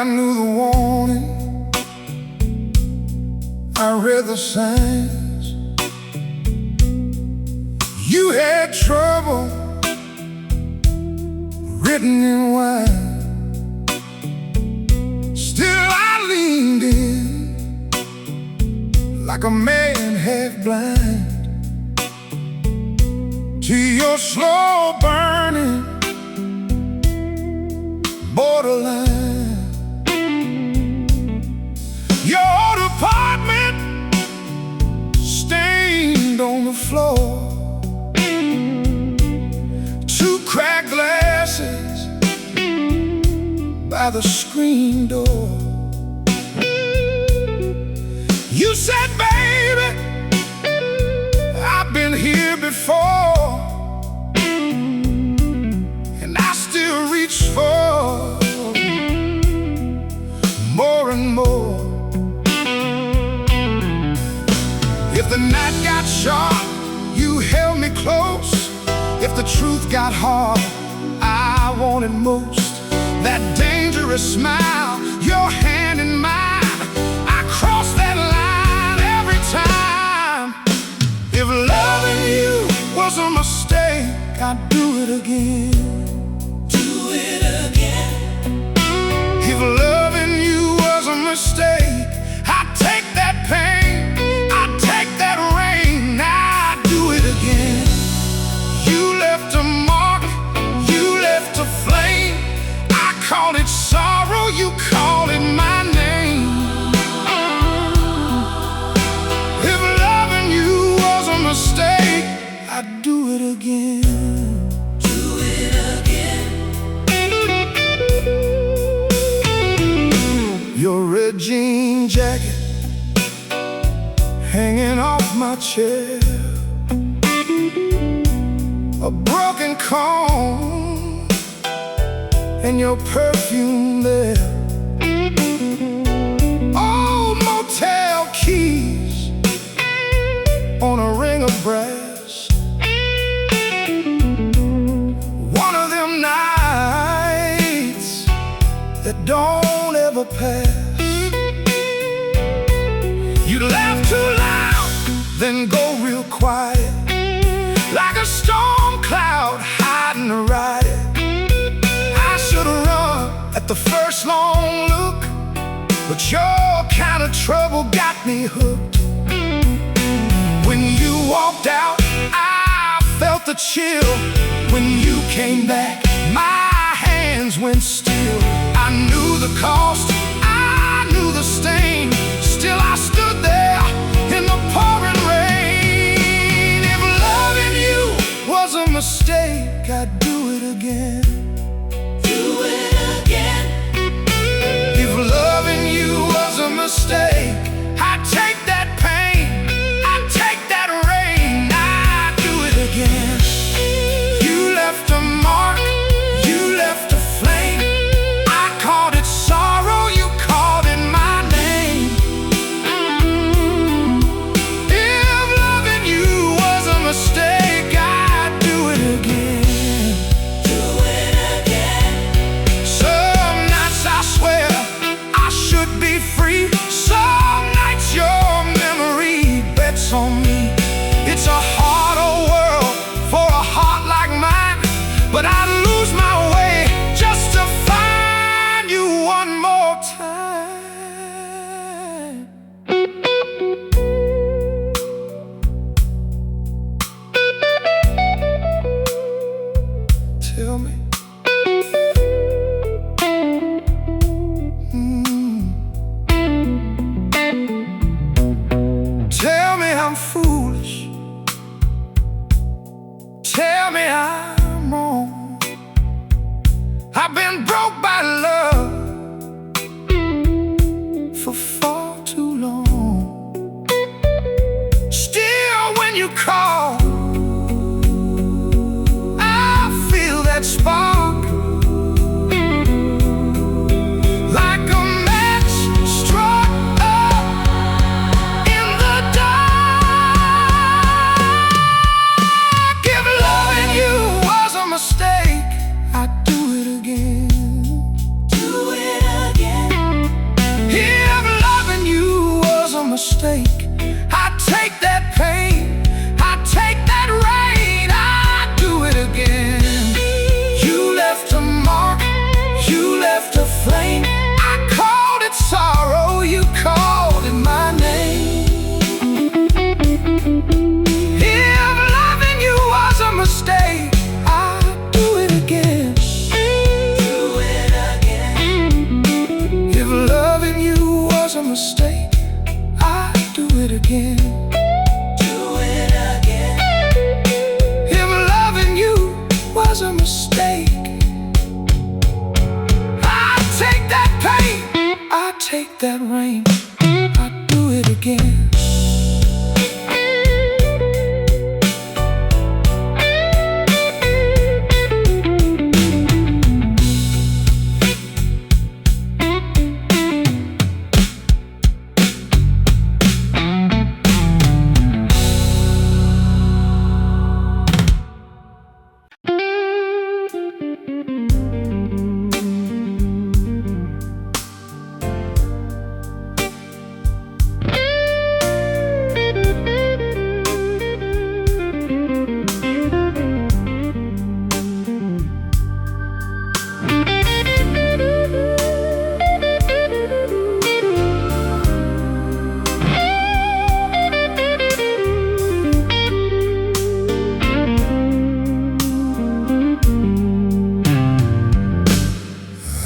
I knew the warning, I read the signs. You had trouble written in wine. Still I leaned in like a man half blind to your slow burning borderline. Your old apartment stained on the floor, two cracked glasses by the screen door. You said, baby, I've been here before, and I still reach for more and more. If the night got sharp, you held me close. If the truth got hard, I wanted most. That dangerous smile, your hand in mine, I crossed that line every time. If loving you was a mistake, I'd do it again. Do it again. If loving you was a mistake, I'd take that pain, I'd take that rain, I'd do it again. You left a mark, you left a flame. I called it sorrow, you called it my name. If loving you was a mistake, I'd do it again. Do it again. Your red jean jacket hanging off my chair, a broken comb and your perfume there. Old motel keys on a ring of brass. One of them nights that don't ever pass. You'd laugh too loud, then go real quiet, like a storm cloud hiding a riot. I should've run at the first long look, but your kind of trouble got me hooked. When you walked out, I felt the chill. When you came back, my hands went still. I knew the cost, I knew the stain. Still I stood there in the pouring rain. If loving you was a mistake, I'd do it again. Do it again. If loving you was a mistake, I'd take that pain, I'd take that rain, I'd do it again. You left a mark, you left a flame. I called it sorrow, you called it my name. If loving you was a mistake, I'd do it again. Do it again. Some nights I swear I should be free. Some nights your memory bets on me. It's a harder world for a heart like mine, but I'd lose my way just to find you one more time. Tell me, tell me I'm foolish. Tell me I'm wrong. I've been broke by love for far too long. Still when you call, I feel that spark, like a match struck up in the dark. If loving you was a mistake, I'd do it again. mistake. I take that pain, I take that rain, I do it again. You left a mark, you left a flame. I called it sorrow, you called it my name. If loving you was a mistake, I'd do it again. Do it again. If loving you was a mistake, I'd do it again. Do it again. If loving you was a mistake, I'd take that pain, I'd take that rain, I'd do it again.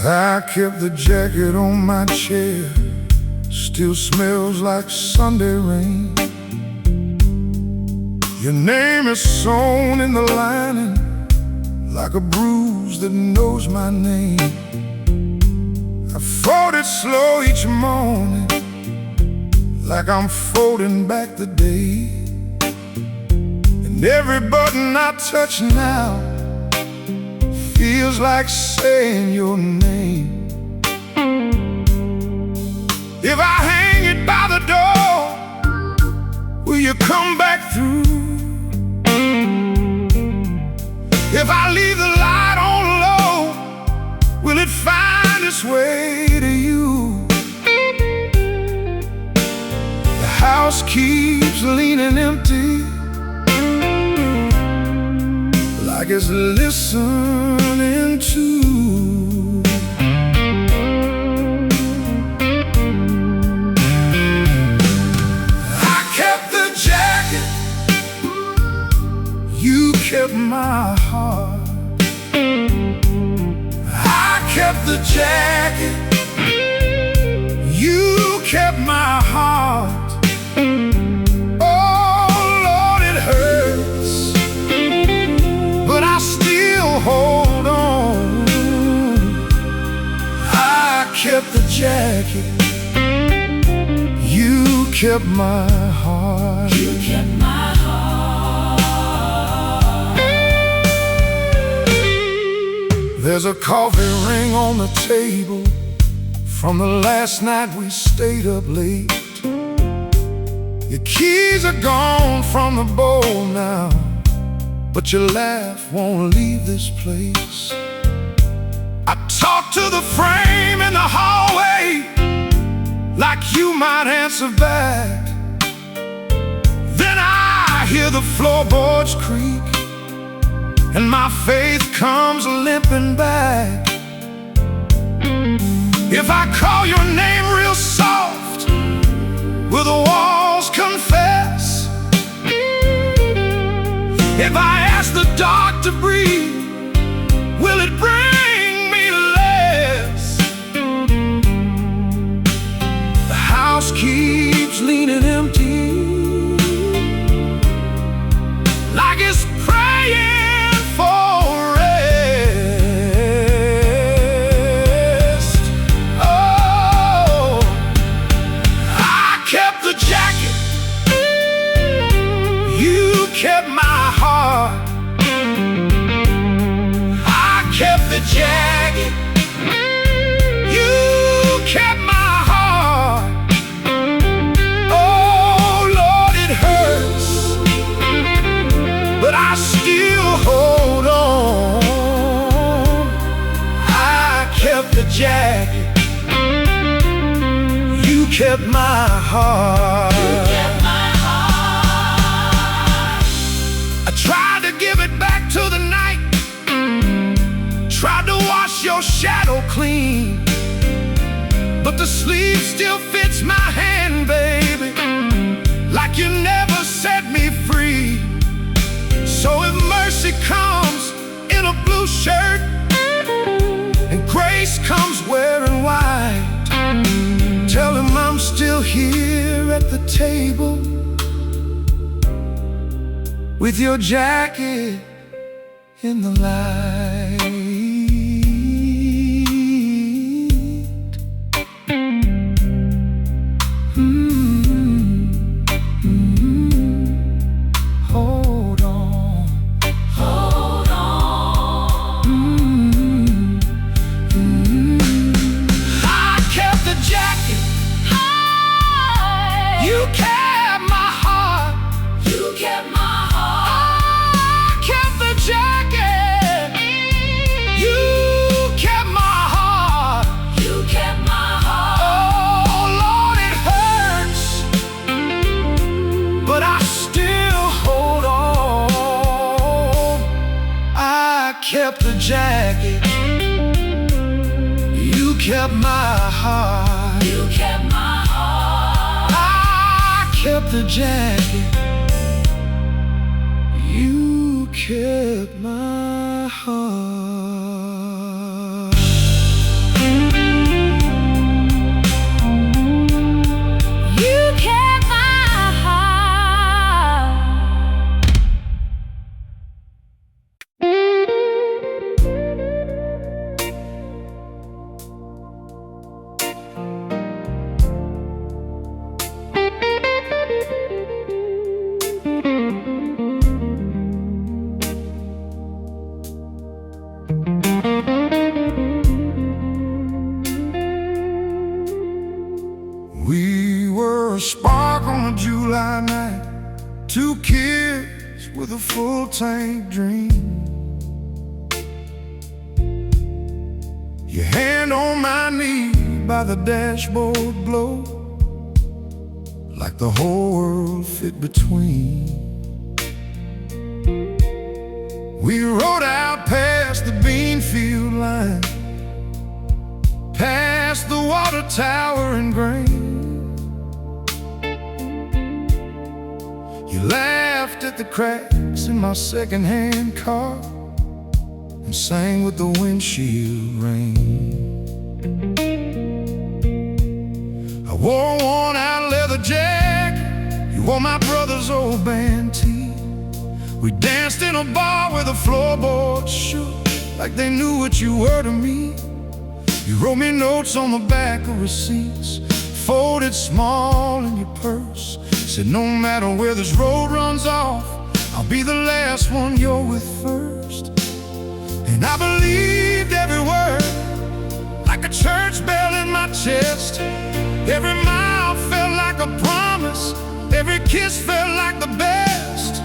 I kept the jacket on my chair, still smells like Sunday rain. Your name is sewn in the lining, like a bruise that knows my name. I fold it slow each morning, like I'm folding back the day. And every button I touch now feels like saying your name. If I hang it by the door, will you come back through? If I leave the light on low, will it find its way to you? The house keeps leaning empty, like it's listening to. I kept the jacket, you kept my heart. I kept the jacket, you kept my heart. Hold on, I kept the jacket, you kept my heart. You kept my heart. There's a coffee ring on the table from the last night we stayed up late. Your keys are gone from the bowl now, but your laugh won't leave this place. I talk to the frame in the hallway, like you might answer back. Then I hear the floorboards creak, and my faith comes limping back. If I call your name real soft, will the walls confess? If I ask the dark to breathe, will it bring me less? The house keeps leaning empty, like it's praying for rest. Oh, I kept the jacket, you kept my heart. I kept the jacket, you kept my heart. Oh Lord, it hurts, but I still hold on. I kept the jacket, you kept my heart. your shadow clean, but the sleeve still fits my hand, baby, like you never set me free. So if mercy comes in a blue shirt and grace comes wearing white, tell him I'm still here at the table with your jacket in the light. Hold on, hold on. I kept the jacket. You kept my heart. You kept my heart. I kept the jacket. You kept my heart. You kept my heart. Oh Lord, it hurts, but I still hold on. I kept the jacket. You kept my heart. You kept my heart. I kept the jacket. You kept my heart. You kept my heart. We were a spark on a July night, two kids with a full tank dream. Your hand on my knee by the dashboard blow, like the whole world fit between. We rode out past the bean field line, past the water tower and grain. You laughed at the cracks in my second-hand car and sang with the windshield rain. I wore a worn-out leather jacket, you wore my brother's old band tee. We danced in a bar where the floorboards shook like they knew what you were to me. You wrote me notes on the back of receipts, folded small in your purse. Said no matter where this road runs off, I'll be the last one you're with first. And I believed every word, like a church bell in my chest. Every mile felt like a promise, every kiss felt like the best.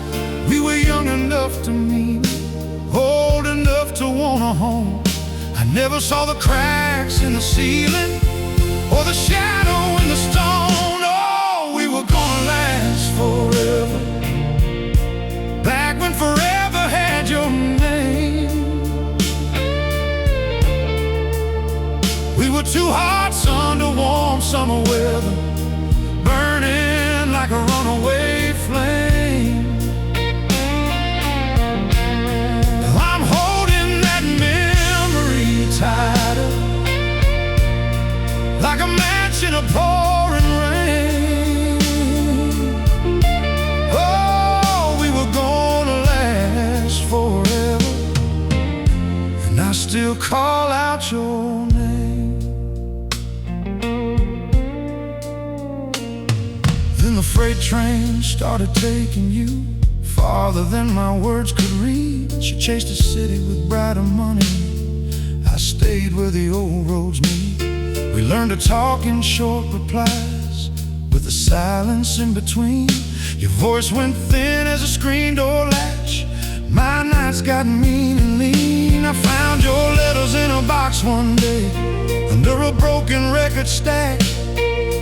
We were young enough to mean it, old enough to want a home. I never saw the cracks in the ceiling or the shadow in the stone. Oh, we were gonna last forever, back when forever had your name. We were two hot sun to warm summer weather, burning like a runaway flame. Now I'm holding that memory tighter, like a match in a pouring rain. Oh, we were gonna last forever, and I still call out your name. Then the freight train started taking you farther than my words could reach. You chased a city with brighter money, I stayed where the old roads meet. We learned to talk in short replies, with the silence in between. Your voice went thin as a screen door latch. My nights got mean and lean. I found your letters in a box one day, under a broken record stack.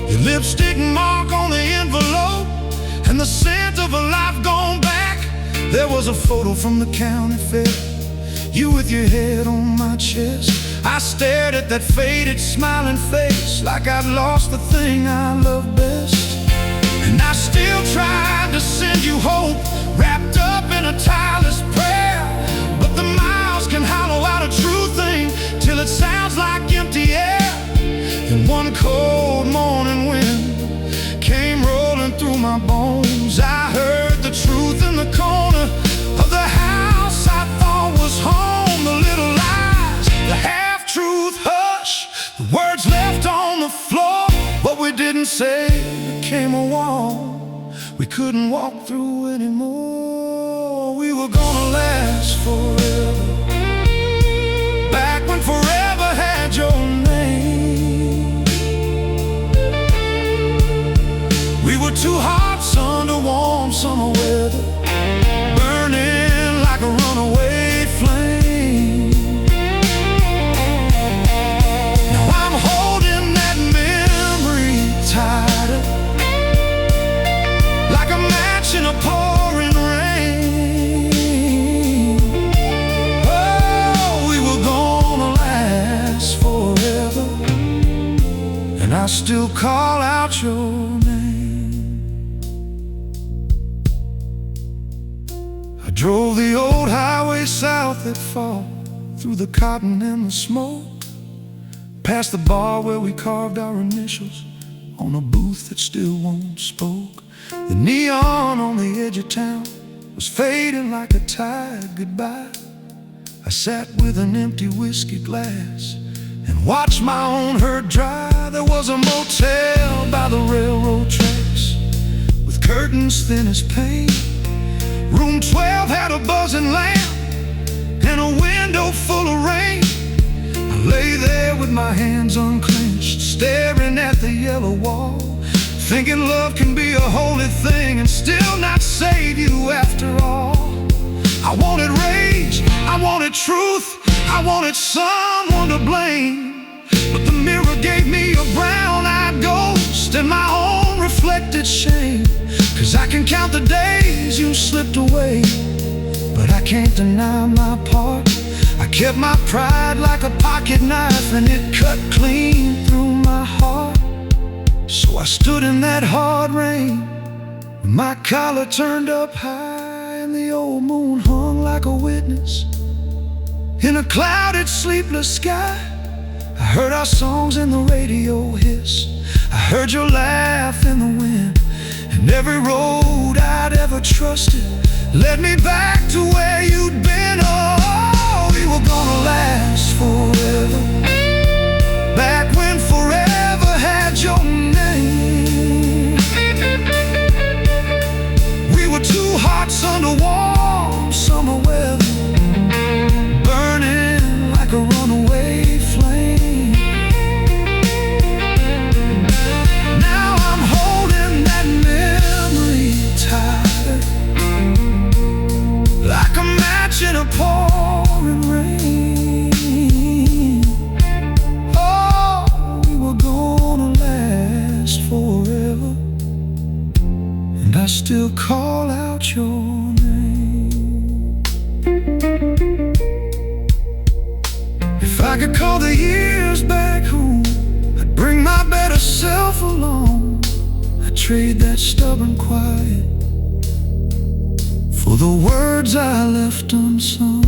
Your lipstick mark on the envelope, and the scent of a life gone back. There was a photo from the county fair, you with your head on my chest. I stared at that faded, smiling face like I'd lost the thing I love best. And I still tried to send you hope, wrapped up in a tireless prayer. But the miles can hollow out a true thing till it sounds like empty air. And one cold morning wind came rolling through my bones. I heard the truth in the corner of the house I thought was home. The little lies, the half-truth hush, the words left on the floor. What we didn't say became a wall we couldn't walk through anymore. We were gonna last forever, back when forever had your name. We were two hearts under warm summer weather, burning like a runaway flame. Now I'm holding that memory tighter, like a match in a pouring rain. Oh, we were gonna last forever, and I still call out your name. I drove the old highway south that fall through the cotton and the smoke, past the bar where we carved our initials on a booth that still won't spoke. The neon on the edge of town was fading like a tide goodbye. I sat with an empty whiskey glass and watched my own herd dry. There was a motel by the railroad tracks with curtains thin as paint. Room 12 had a buzzing lamp and a window full of rain. I lay there with my hands unclenched, staring at the yellow wall, thinking love can be a holy thing and still not save you after all. I wanted rage, I wanted truth, I wanted someone to blame. But the mirror gave me a brown-eyed ghost and my own reflected shame. 'Cause I can count the days you slipped away, but I can't deny my part. I kept my pride like a pocket knife, and it cut clean through my heart. So I stood in that hard rain, my collar turned up high, and the old moon hung like a witness in a clouded, sleepless sky. I heard our songs in the radio hiss, I heard your laugh in the wind, and every road I'd ever trusted led me back to where you'd been. Oh, we were gonna last forever, back when forever had your name. We were two hearts under warm summer weather, burning like a runaway flame. Now I'm holding that memory tighter, like a match in a pouring rain. Oh, we were gonna last forever, and I still call out your name. If I could call the years back home, I'd bring my better self along. I'd trade that stubborn quiet for the words I left unsung.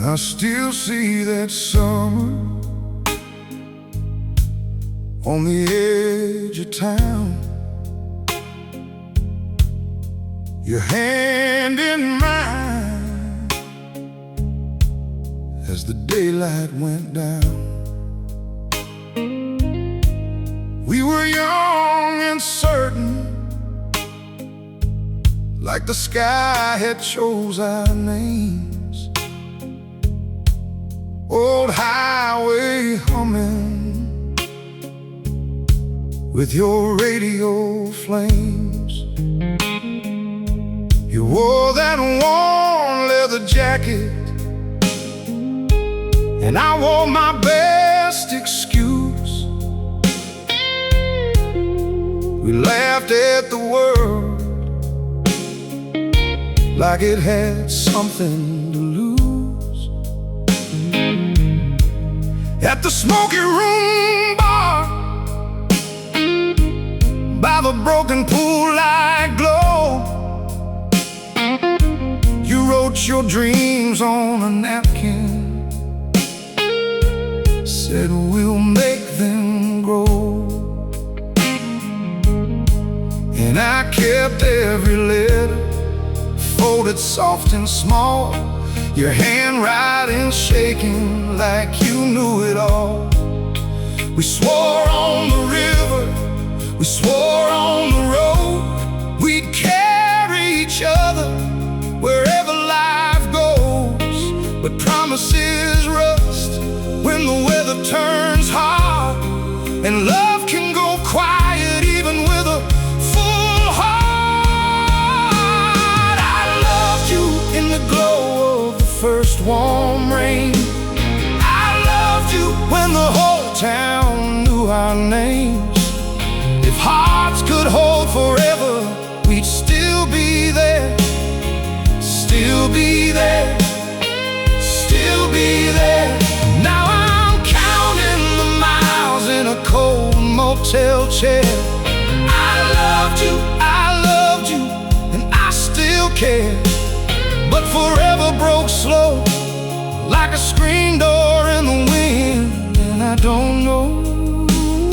I still see that summer on the edge of town, your hand in mine as the daylight went down. We were young and certain, like the sky had chose our names. old highway humming with your radio flames. You wore that worn leather jacket, and I wore my best excuse. We laughed at the world like it had something to lose. At the smoky room bar, by the broken pool light glow, you wrote your dreams on a napkin, said we'll make them grow. And I kept every letter, folded soft and small, your handwriting shaking like you knew it all. We swore on the river, we swore on the road, we'd carry each other wherever life goes. But promises rust when the weather turns hard, and love can go quiet even with a full heart. I loved you in the glow of the first warm rain. I loved you when the whole town knew our names. If hearts could hold forever, we'd still be there, still be there, still be there. Now I'm counting the miles in a cold motel chair. I loved you, and I still care. But forever broke slow, like a screen door in the wind, and I don't know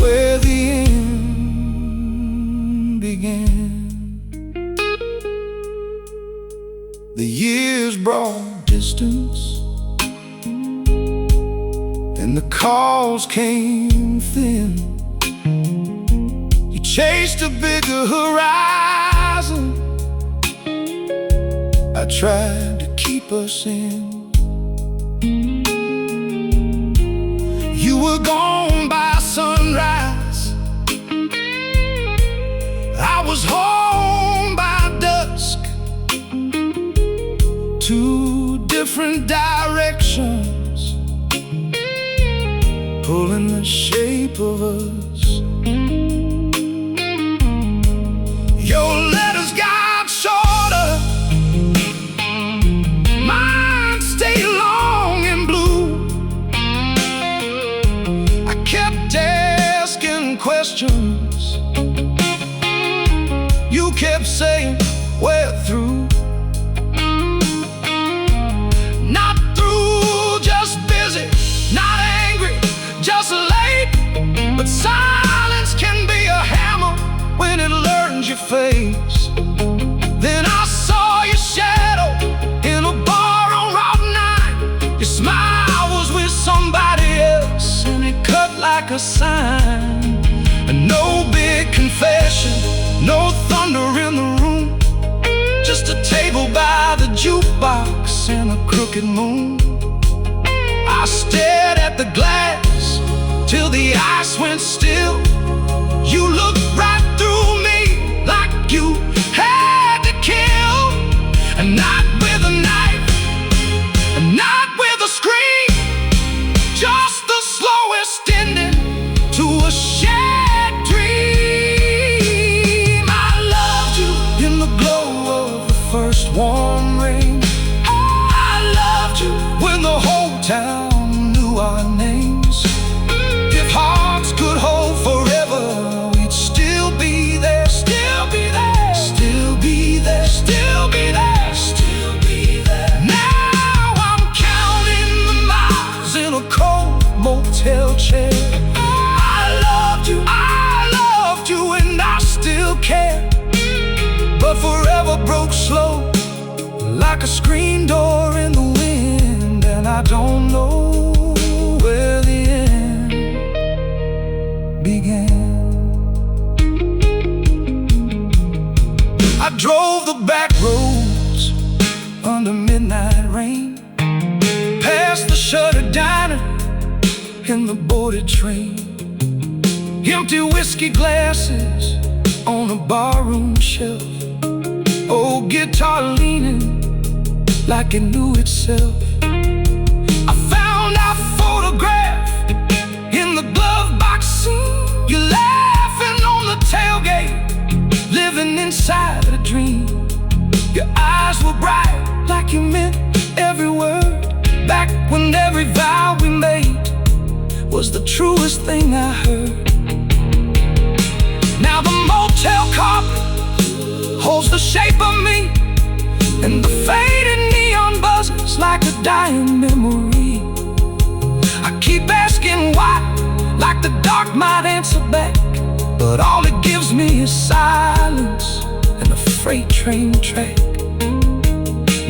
where the end began. The years brought distance, and the calls came thin. You chased a bigger horizon, I tried to keep us in. You were gone by sunrise, I was home by dusk. Two different directions, pulling the shape of us. Your letters got shorter, mine stayed long and blue. I kept asking questions, you kept saying we're through. Not through, just busy, not angry, just late. But silence can be a hammer when it learns your face. Then I saw your shadow in a bar on Route 9. Your smile was with somebody else, and it cut like a sign. And no big confession, no thunder in the room, just a table by the jukebox and a crooked moon. I stared at the glass till the ice went still. You looked right through me like you had to kill. And not with a knife, and not with a scream, just the slowest ending to a shared dream. I loved you in the glow of the first warm rain. I loved you when the whole town knew our names. If hearts could hold forever, we'd still be there, still be there, still be there, still be there, still be there. Now I'm counting the miles in a cold motel chair. I loved you, and I still care. But forever broke slow, like a screen door in the wind, and I don't know where the end began. I drove the back roads under midnight rain, past the shuttered diner in the boarded train. Empty whiskey glasses on a barroom shelf. Old guitar leaning like it knew itself. I found our photograph in the glove box scene. You laughing on the tailgate, living inside a dream. Your eyes were bright like you meant every word, back when every vow we made was the truest thing I heard. Now the motel carpet holds the shape of me, and the faded neon buzzes like a dying memory. I keep asking why, like the dark might answer back, but all it gives me is silence and a freight train track.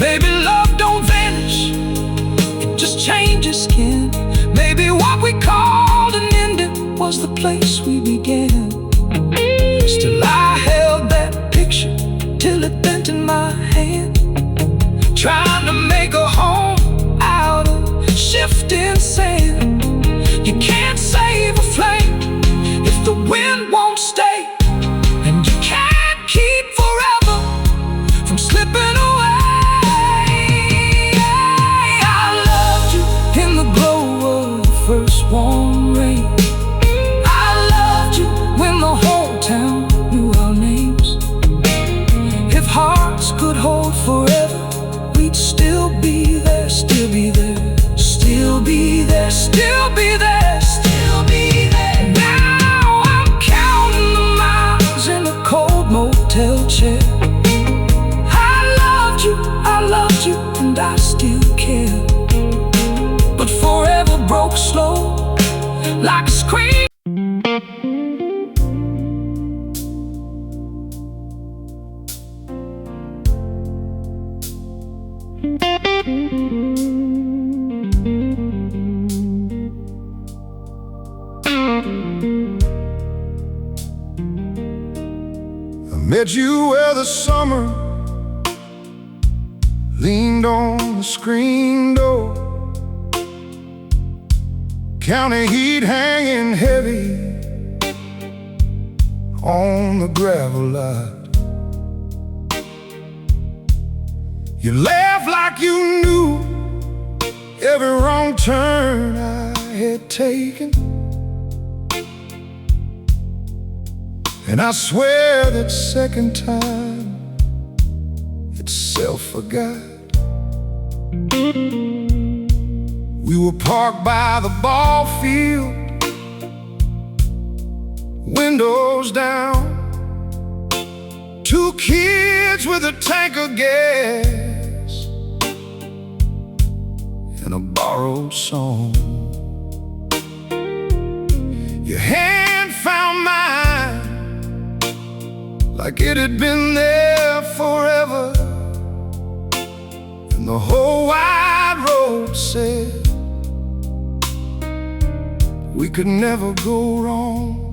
Maybe love don't vanish, it just changes skin. Maybe what we called an ending was the place we began. Still I held that picture till it bent in my hand, trying to make a home out of shifting sand. You can't save a flame if the wind won't stay, and you can't keep forever from slipping away. I loved you in the glow of the first warm rain. I loved you when the whole town knew our names. If hearts could hold forever, we'd still be there, still be there, still be there, still be there, still be there. Now I'm counting the miles in a cold motel chair. I loved you, and I still care. But forever broke slow, like a scream. I met you where the summer leaned on the screen door, county heat hanging heavy on the gravel lot. You laughed like you knew every wrong turn I had taken, and I swear that second time itself forgot. We were parked by the ball field, windows down, two kids with a tank of gas and a borrowed song. Your hand found mine like it had been there forever, and the whole wide road said we could never go wrong.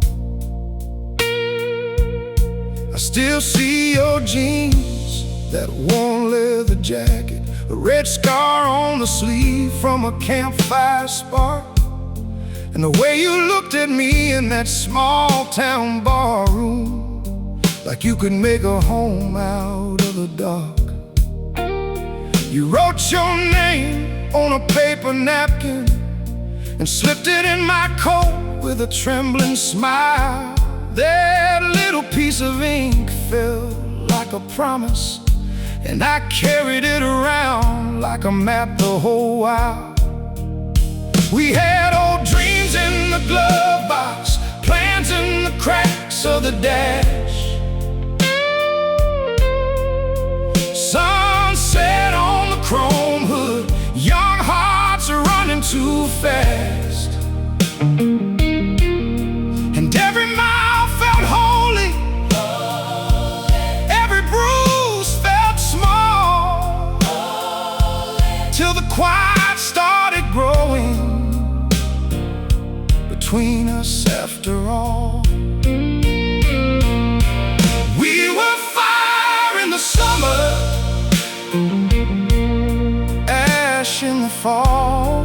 I still see your jeans, that worn leather jacket, a red scar on the sleeve from a campfire spark, and the way you looked at me in that small town bar room, like you could make a home out of the dark. You wrote your name on a paper napkin and slipped it in my coat with a trembling smile. That little piece of ink felt like a promise, and I carried it around like a map the whole while. We had old dreams in the glove box, plans in the cracks of the dash. Sunset on the chrome hood, young hearts are running too fast, and every mile felt holy, every bruise felt small, till the quiet started growing between us after all. We were fire in the summer, ash in the fall.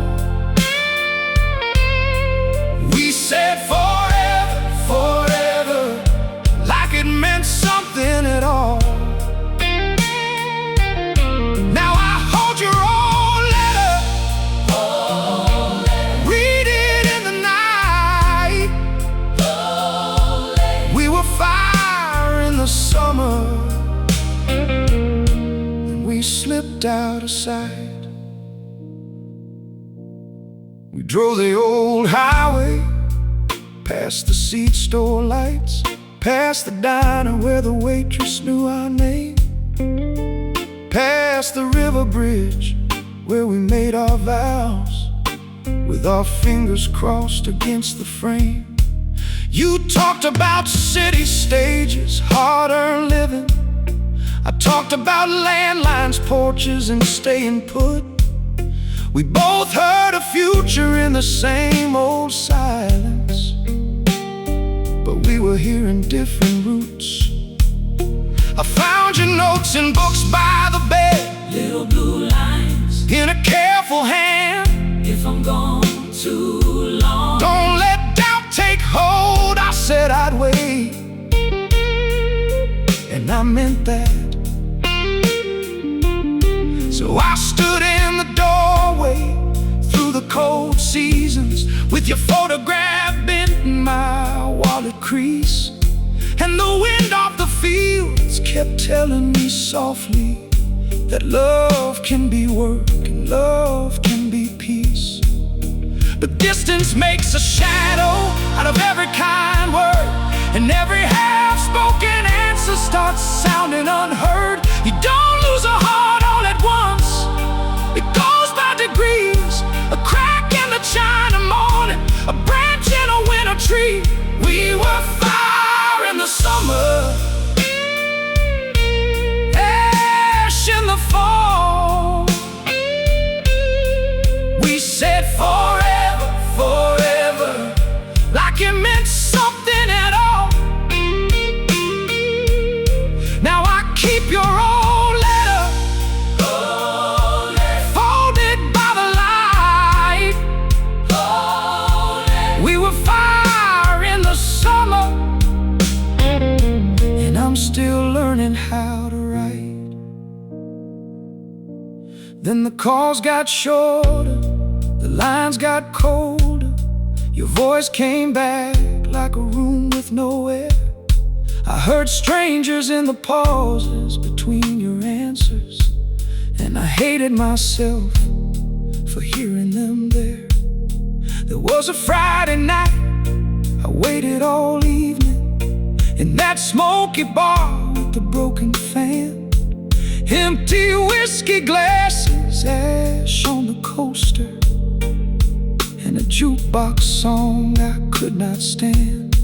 slipped out of sight. We drove the old highway, past the seed store lights, past the diner where the waitress knew our name, past the river bridge where we made our vows, with our fingers crossed against the frame. You talked about city stages, hard-earned living. I talked about landlines, porches, and staying put. We both heard a future in the same old silence, but we were hearing different roots. I found your notes in books by the bed, little blue lines in a careful hand. If I'm gone too long, don't let doubt take hold. I said I'd wait, and I meant that. So I stood in the doorway through the cold seasons, with your photograph bent in my wallet crease, and the wind off the fields kept telling me softly that love can be work and love can be peace. But distance makes a shadow out of every kind word, and every half-spoken answer starts sounding unheard. You don't lose a heart all at once, it goes by degrees. A crack in the China morning, a branch in a winter tree. We were fire in the summer, ash in the fall. We said forever, forever, like it meant something at all. Now I keep your old letter, folded by the light. We were fire in the summer, and I'm still learning how to write. Then the calls got shorter, the lines got colder. Your voice came back like a room with no air. I heard strangers in the pauses between your answers, and I hated myself for hearing them there. There was a Friday night, I waited all evening in that smoky bar with the broken fan, empty whiskey glasses, ash on the coaster, and a jukebox song I could not stand.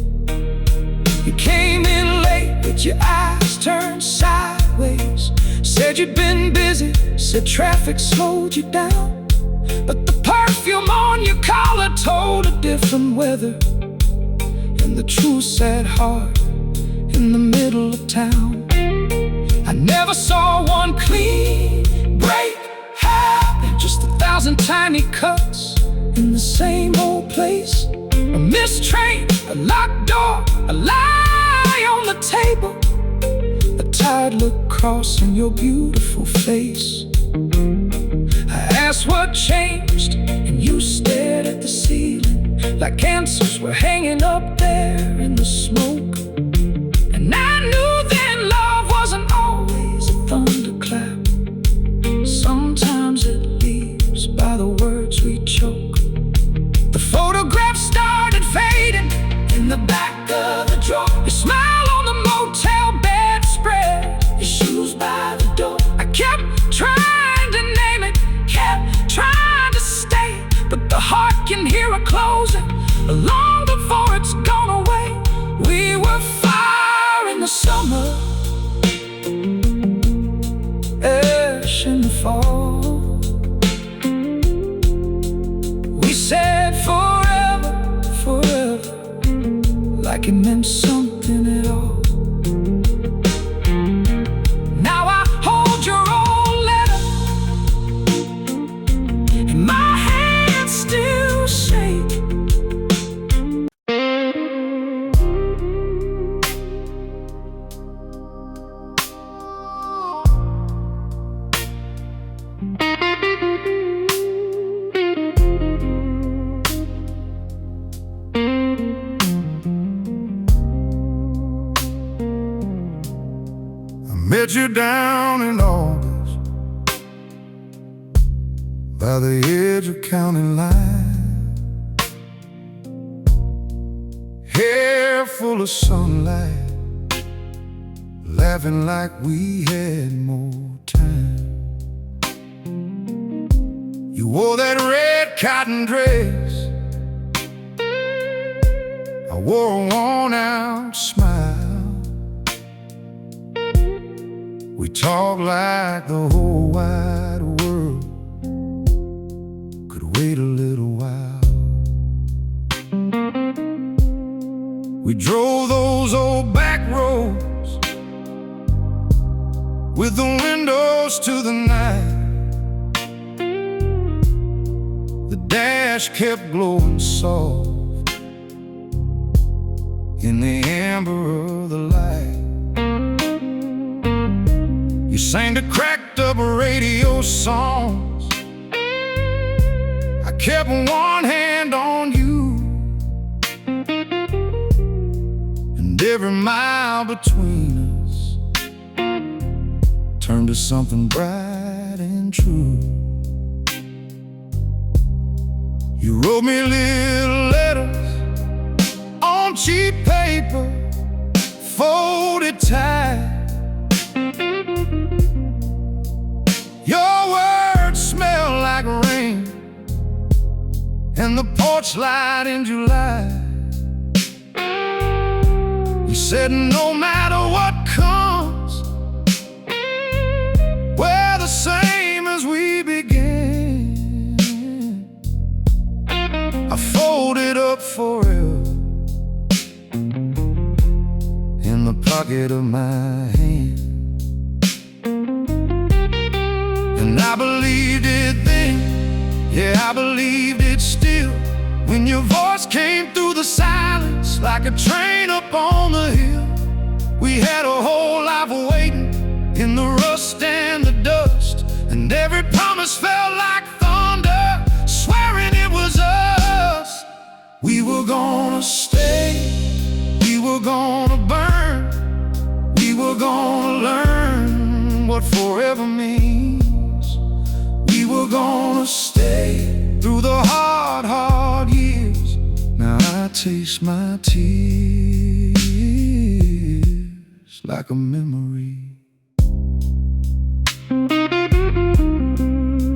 You came in late with your eyes turned sideways, said you'd been busy, said traffic slowed you down, but the perfume on your collar told a different weather, and the truth sat hard in the middle of town. I never saw one clean break happen, just 1,000 tiny cuts in the same old place. A missed train, a locked door, a lie on the table, a tired look crossing your beautiful face. I asked what changed, and you stared at the ceiling like answers were hanging up there in the smoke. And I knew then love wasn't always a thunderclap. Sometimes it leaves by the words we choke. The photograph started fading in the back of the drawer. Your smile on the motel bedspread, your shoes by the door. I kept trying to name it, kept trying to stay, but the heart can hear a closing long before it's gone away. We were fire in the summer, ash in the fall. We said forever, forever, like it meant something at all. Now I hold your old letter, and my hands still shake. Met you down in August by the edge of county line, hair full of sunlight, laughing like we had more time. You wore that red cotton dress, I wore a worn-out smile. We talked like the whole wide world could wait a little while. We drove those old back roads with the windows to the night. The dash kept glowing soft in the amber of the light. You sang the cracked up radio songs, I kept one hand on you, and every mile between us turned to something bright and true. You wrote me little letters on cheap paper, folded tight. Your words smell like rain and the porch light in July. You said no matter what comes, we're the same as we began. I folded up forever in the pocket of my hand. And I believed it then, yeah, I believed it still, when your voice came through the silence like a train up on the hill. We had a whole life waiting in the rust and the dust, and every promise felt like thunder, swearing it was us. We were gonna stay, we were gonna burn, we were gonna learn what forever means. We were gonna stay through the hard, hard years. Now I taste my tears like a memory.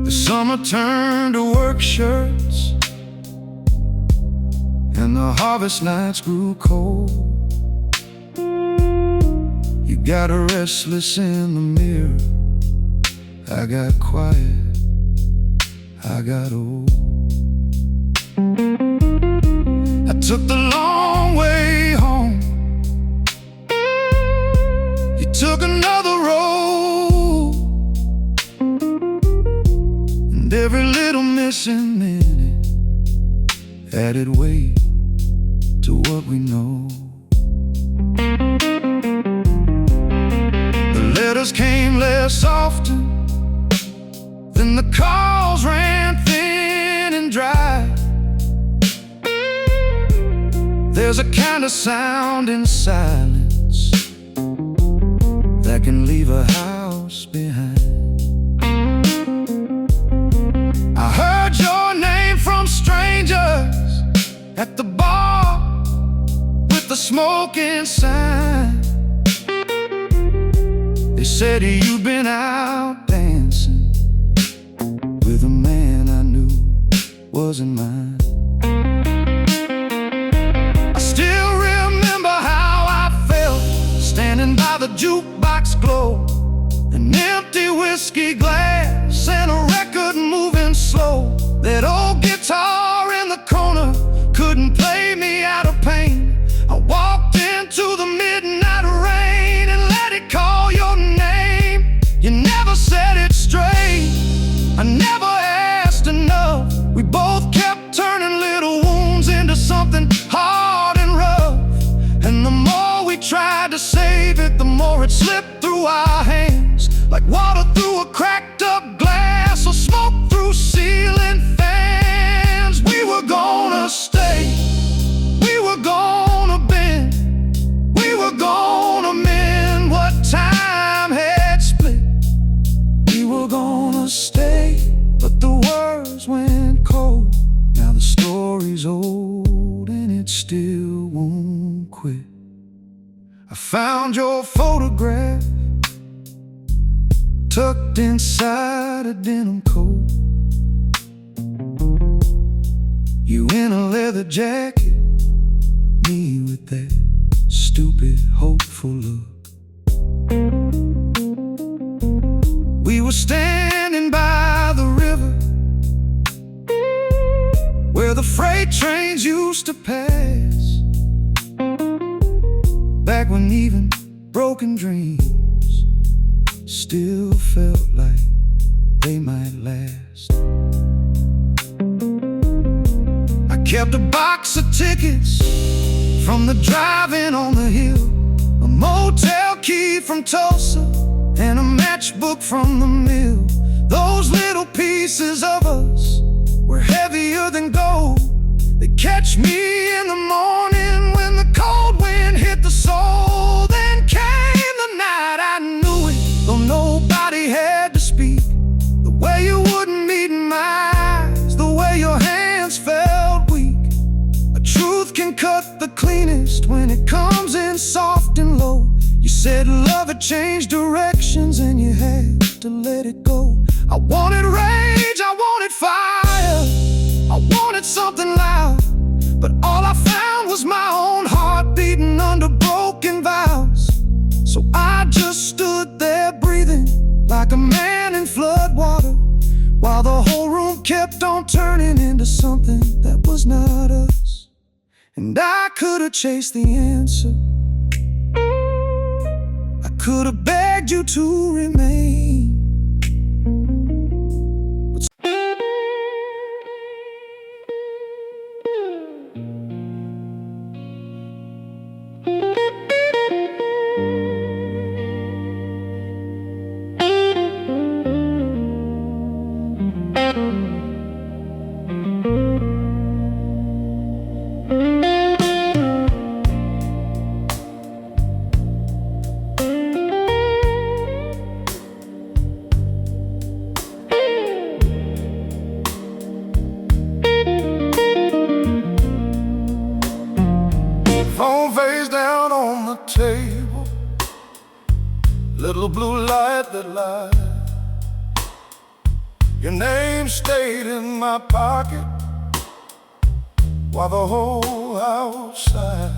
The summer turned to work shirts, and the harvest nights grew cold. You got restless in the mirror, I got quiet, I got old. I took the long way home, you took another road, and every little missing minute added weight to what we know. The letters came less often, then the calls ran thin and dry. There's a kind of sound in silence that can leave a house behind. I heard your name from strangers at the bar with the smoking sign. They said you'd been out dancing with a man I knew wasn't mine. I still remember how I felt standing by the jukebox glow, an empty whiskey glass and a record moving slow. That old guitar in the corner couldn't play me out of pain. I walked into the midnight rain and let it call your name. You never said it straight, I never asked enough. We both kept turning little wounds into something hard and rough, and the more we tried to save it, the more it slipped through our hands, like water through a cracked up glass or smoke through ceiling fans. We were gonna stay, we were gonna bend, we were gonna mend what time had split. We were gonna stay, but the world found your photograph tucked inside a denim coat. You in a leather jacket, me with that stupid, hopeful look. We were standing by the river where the freight trains used to pass, back when even broken dreams still felt like they might last. I kept a box of tickets from the drive-in on the hill, a motel key from Tulsa, and a matchbook from the mill. Those little pieces of us were heavier than gold. They catch me in the morning when the cold wind hit the soul. Then came the night, I knew it, though nobody had to speak. The way you wouldn't meet in my eyes, the way your hands felt weak. A truth can cut the cleanest when it comes in soft and low. You said love had changed directions and you had to let it go. I wanted rage, I wanted fire, I wanted something loud, but all I found was my own heart beating under broken vows. So I just stood there breathing like a man in flood water, while the whole room kept on turning into something that was not us. And I could have chased the answer, I could have begged you to remain. Phone face down on the table, little blue light that lied. Your name stayed in my pocket while the whole house sighed.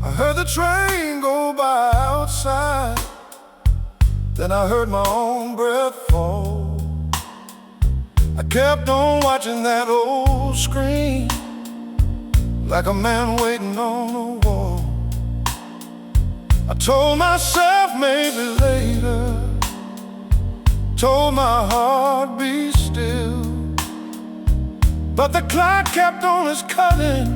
I heard the train go by outside, then I heard my own breath fall. I kept on watching that old screen like a man waiting on a wall. I told myself maybe later, told my heart be still, but the clock kept on its cutting,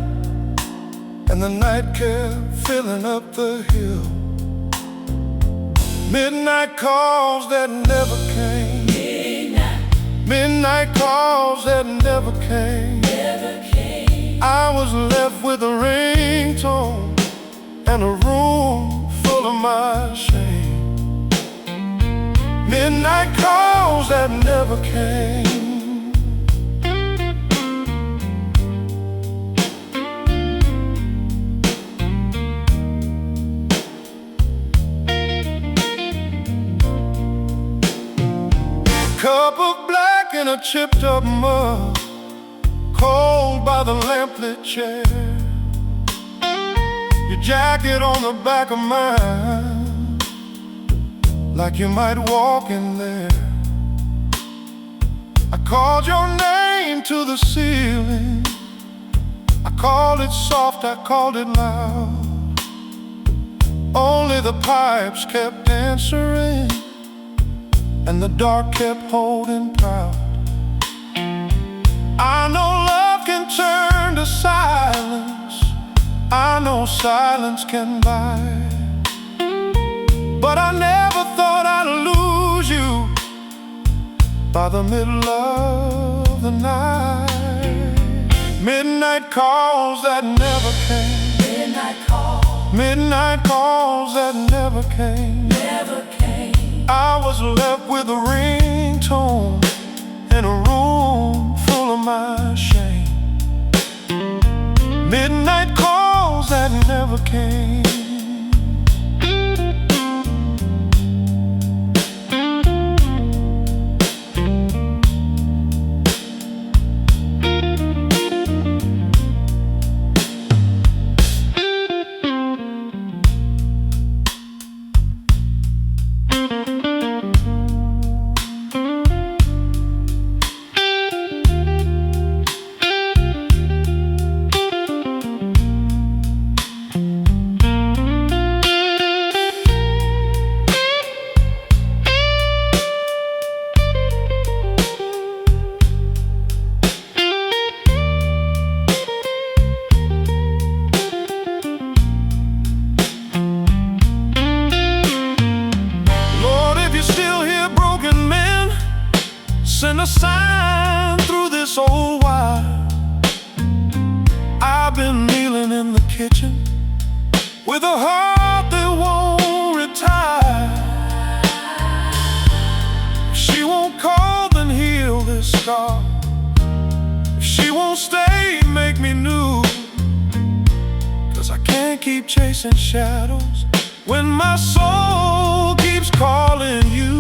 and the night kept filling up the hill. Midnight calls that never came, midnight calls that never came. I was left with a ringtone and a room full of my shame. Midnight calls that never came. Cup of black in a chipped up mug, cold by the lamplit chair. Your jacket on the back of mine, like you might walk in there. I called your name to the ceiling, I called it soft, I called it loud. Only the pipes kept answering, and the dark kept holding proud. I know love can turn to silence, I know silence can lie, but I never thought I'd lose you by the middle of the night. Midnight calls that never came, midnight calls that never came. I was left with a ringtone in a room full of my shame. Midnight calls that never came. send a sign through this old wire. I've been kneeling in the kitchen with a heart that won't retire. If she won't call, then heal this scar. If she won't stay, make me new. 'Cause I can't keep chasing shadows when my soul keeps calling you.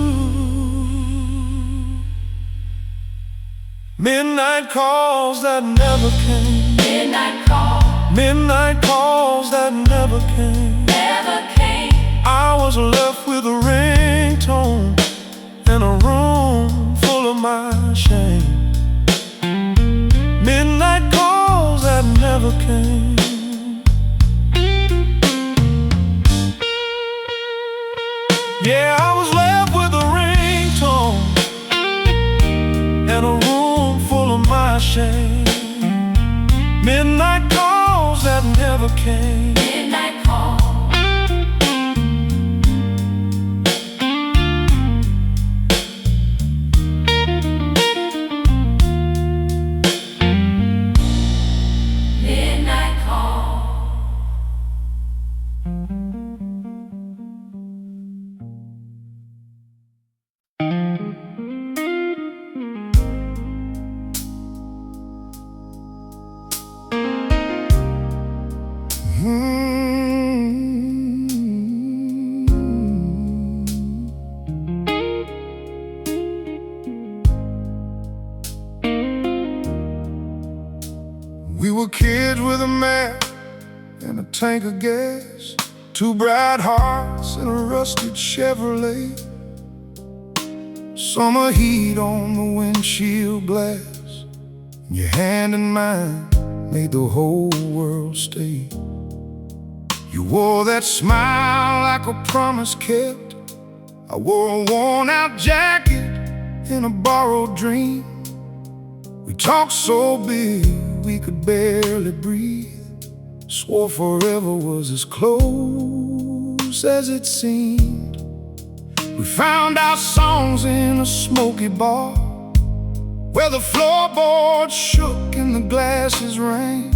Midnight calls that never came. Midnight call, Midnight calls that never came. never came. I was left with a ringtone in a room full of my shame. Midnight calls that never came. Yeah, I was left with a ringtone and a room full of my shame. Midnight calls that never came. Midnight call, midnight call. We were kids with a map and a tank of gas, two bright hearts and a rusted Chevrolet. Summer heat on the windshield glass, your hand in mine made the whole world stay. You wore that smile like a promise kept. I wore a worn-out jacket in a borrowed dream. We talked so big we could barely breathe. Swore forever was as close as it seemed. We found our songs in a smoky bar, where the floorboards shook and the glasses rang.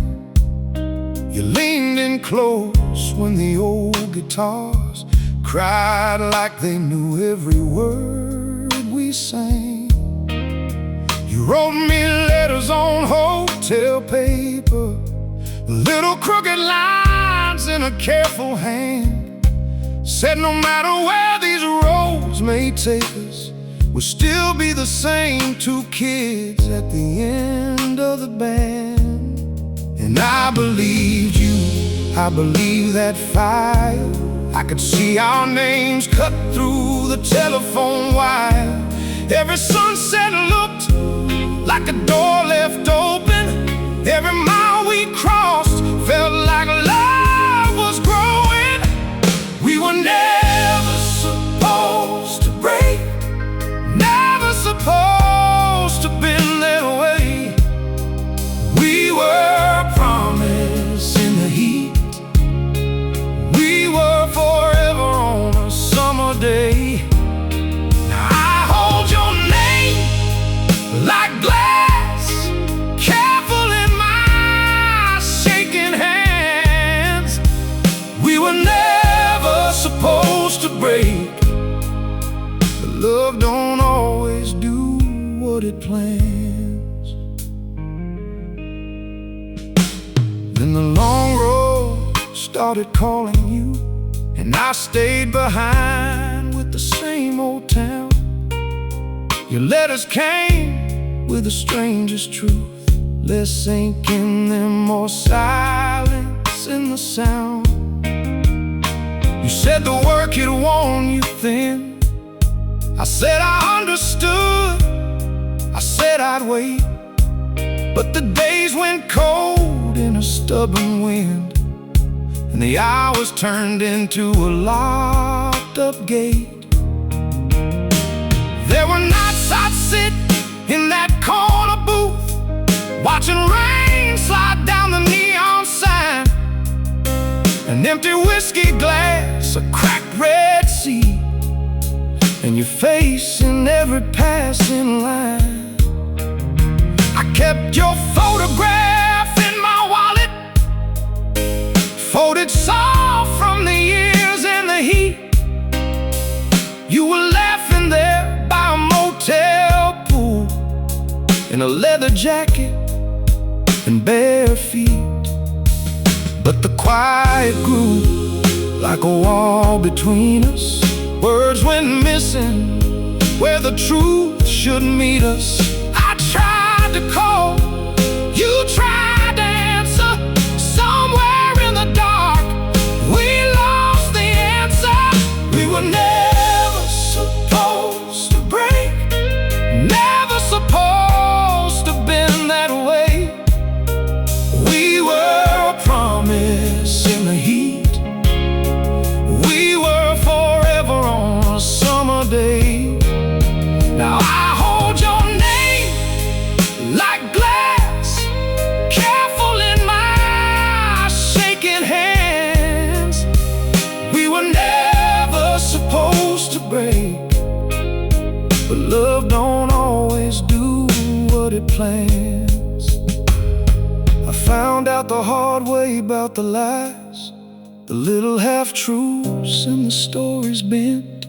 You leaned in close when the old guitars cried like they knew every word we sang. You wrote me letters on hotel paper, little crooked lines in a careful hand. Said no matter where these roads may take us, we'll still be the same two kids at the end of the band. And I believed you, I believed that fire. I could see our names cut through the telephone wire. Every sunset looked like a door left open. Every mile we crossed felt like love was growing. We were never supposed to break, never supposed to bend that way. We were promised in the heat. We were forever on a summer day. Now I hold your name like glass, careful in my shaking hands. We were never supposed to break, but love don't always do what it plans. Then the long road started calling you, and I stayed behind with the same old town. Your letters came with the strangest truth, less ink in them, more silence in the sound. You said the work had worn you thin. I said I understood, I said I'd wait. But the days went cold in a stubborn wind, and the hours turned into a locked up gate. There were nights I'd sit in that corner booth, watching rain slide down the neon sign. An empty whiskey glass, a cracked red sea, and your face in every passing line. in a leather jacket and bare feet. But the quiet grew like a wall between us. Words went missing where the truth should meet us. I tried to call, you tried to answer. Somewhere in the dark, we lost the answer. We were never supposed to break, never supposed to bend that way. We were a promise in the heat. We were forever on a summer day. Now I hold your name like glass, careful in my shaking hands. We were never supposed to break, but love don't always do what it plans. I found out the hard way about the lies, the little half-truths and the stories bent.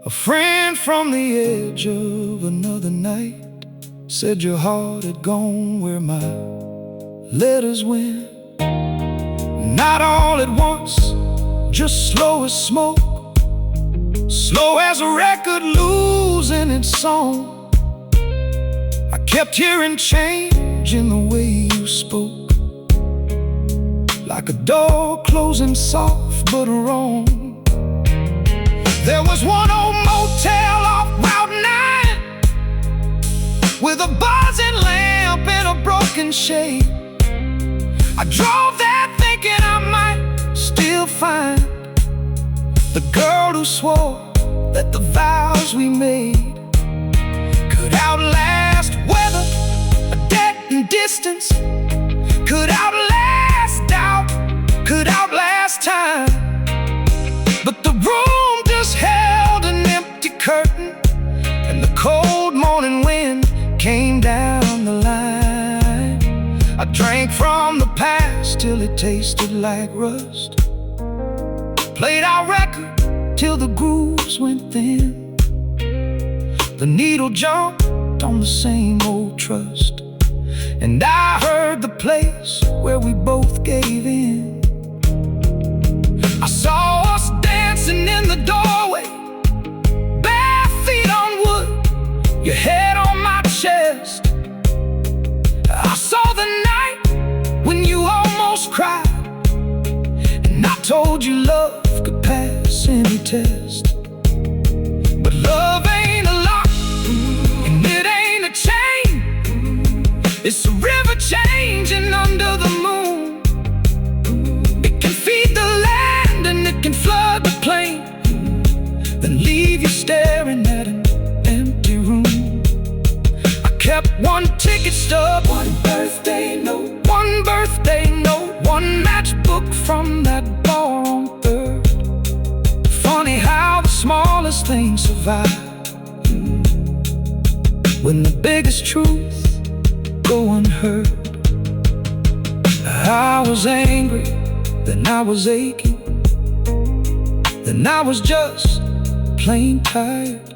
A friend from the edge of another night said your heart had gone where my letters went. Not all at once, just slow as smoke, slow as a record losing its song. I kept hearing change in the way you spoke, like a door closing soft but wrong. There was one old motel off Route 9 with a buzzing lamp and a broken shade. I drove there thinking I might still find the girl who swore that the vows we made could outlast weather, a debt and distance, could outlast doubt, could outlast time. But the room just held an empty curtain, and the cold morning wind came down the line. I drank from the past till it tasted like rust, played our record till the grooves went thin. The needle jumped on the same old trust, and I heard the place where we both gave in. I saw us dancing in the doorway, bare feet on wood, your head on my chest. I saw the night when you almost cried, and I told you love could pass any test. But love ain't a lock, and it ain't a chain. It's a river changing under the moon. It can feed the land and it can flood the plain, then leave you staring at an empty room. I kept one ticket stub, one birthday note, one matchbook from that bar on 3rd. Funny how the smallest things survive when the biggest truths go unheard. I was angry, then I was aching, then I was just plain tired.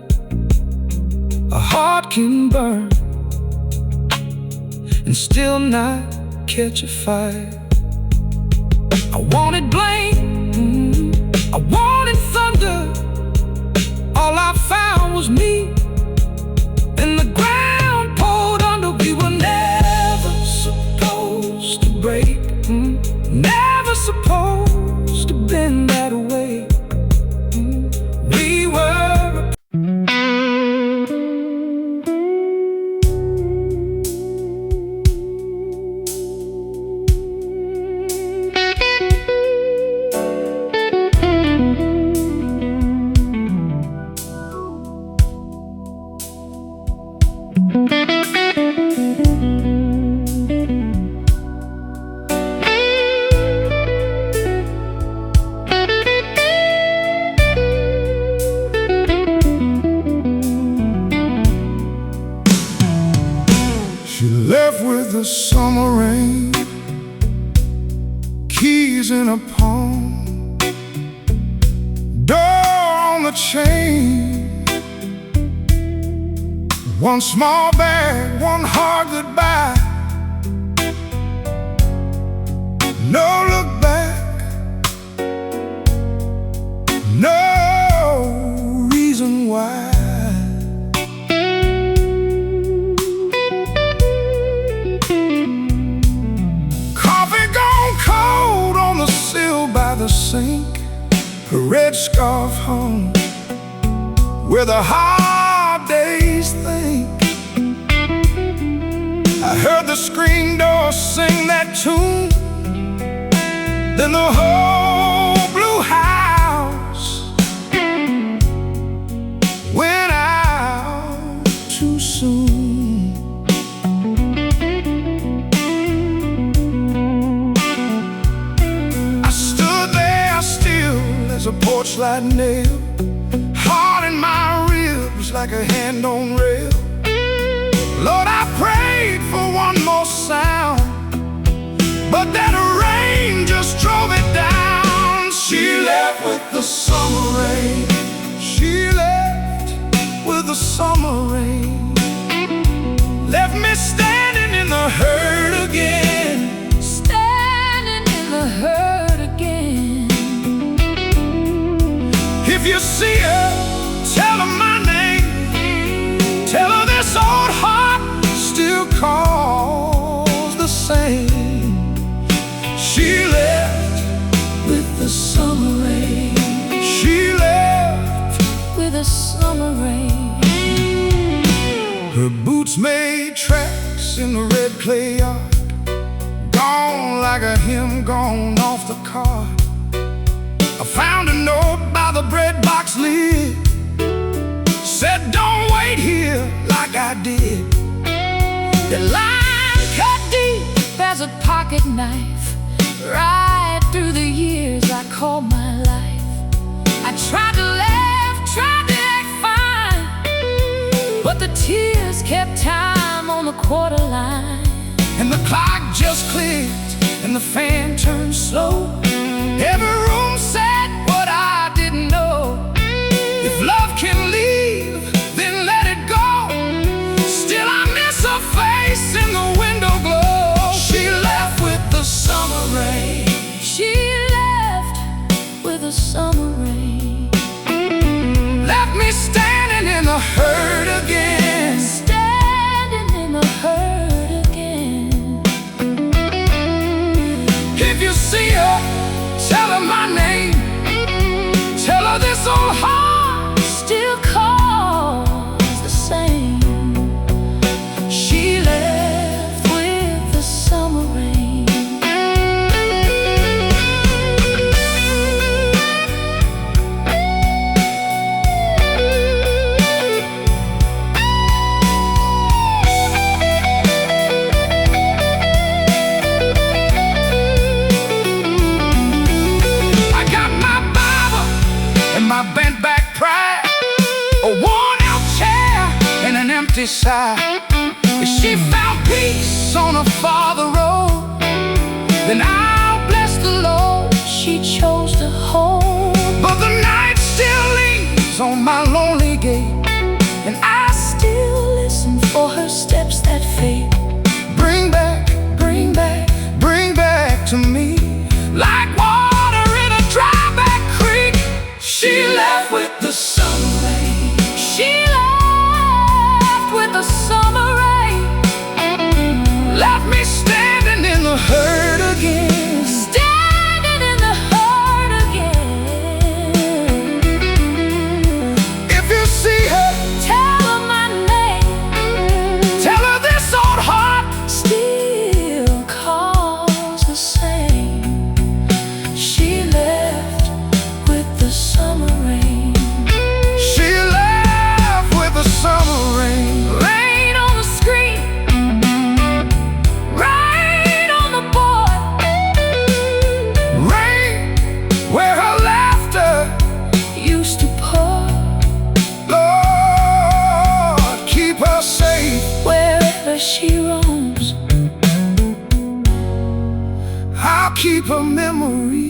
A heart can burn and still not catch a fire. I wanted blame, I wanted thunder. All I found was me, and the ground poured under. We were never supposed to break, never supposed to bend that way. We were with the summer rain, keys in a palm, door on the chain. One small bag, one hard goodbye. No look back, no reason why. Coffee gone cold on the sill by the sink. Her red scarf hung where the hard days think. I heard the screen door sing that tune. Then the whole blue house went out too soon. I stood there still as a porch light nail, heart in my ribs like a hand on rail. Lord, I prayed for one more sound, but that rain just drove it down. She left with the summer rain. She left with the summer rain. Left me standing in the hurt again. Standing in the hurt again. If you see her, tell her my name. Tell her this old heart still calls the same. She left With the summer rain. She left With the summer rain. Her boots made tracks in the red clay yard, gone like a hymn gone off the card. I found a note by the bread box lid, said don't wait here like I did. The line cut deep as a pocket knife, right through the years I call my life. I tried to laugh, tried to act fine, but the tears kept time on the quarter line. And the clock just clicked and the fan turned slow. Every room said what I didn't know. If love can leave, then let it go. Still I miss her face in the window glow. She left with the summer rain. She left with the summer rain. Left me standing in the hurt again. Standing in the hurt again. If you see her, tell her my name. Tell her this old heart Still calls the same. She left with the summer rain. I got my Bible and my bent back pride, a worn out chair and an empty side. If she found peace on a farther road, then I'll bless the Lord She chose to hold. But the night still leaves on my lonely gate, and I Still listen for her steps that fade. bring back, bring back, bring back to me, like water in a dry back creek. She left with the summer rain. She left with the summer rain. Left me standing in the hurt again. Standing in the hurt again. If you see her, Tell her my name. tell her this old heart Still calls the same. She left with the summer rain. she left with the summer rain. Rain on the screen, rain on the board, Rain where her laughter used to pour. Lord, keep her safe. Wherever she roams, I'll keep her memory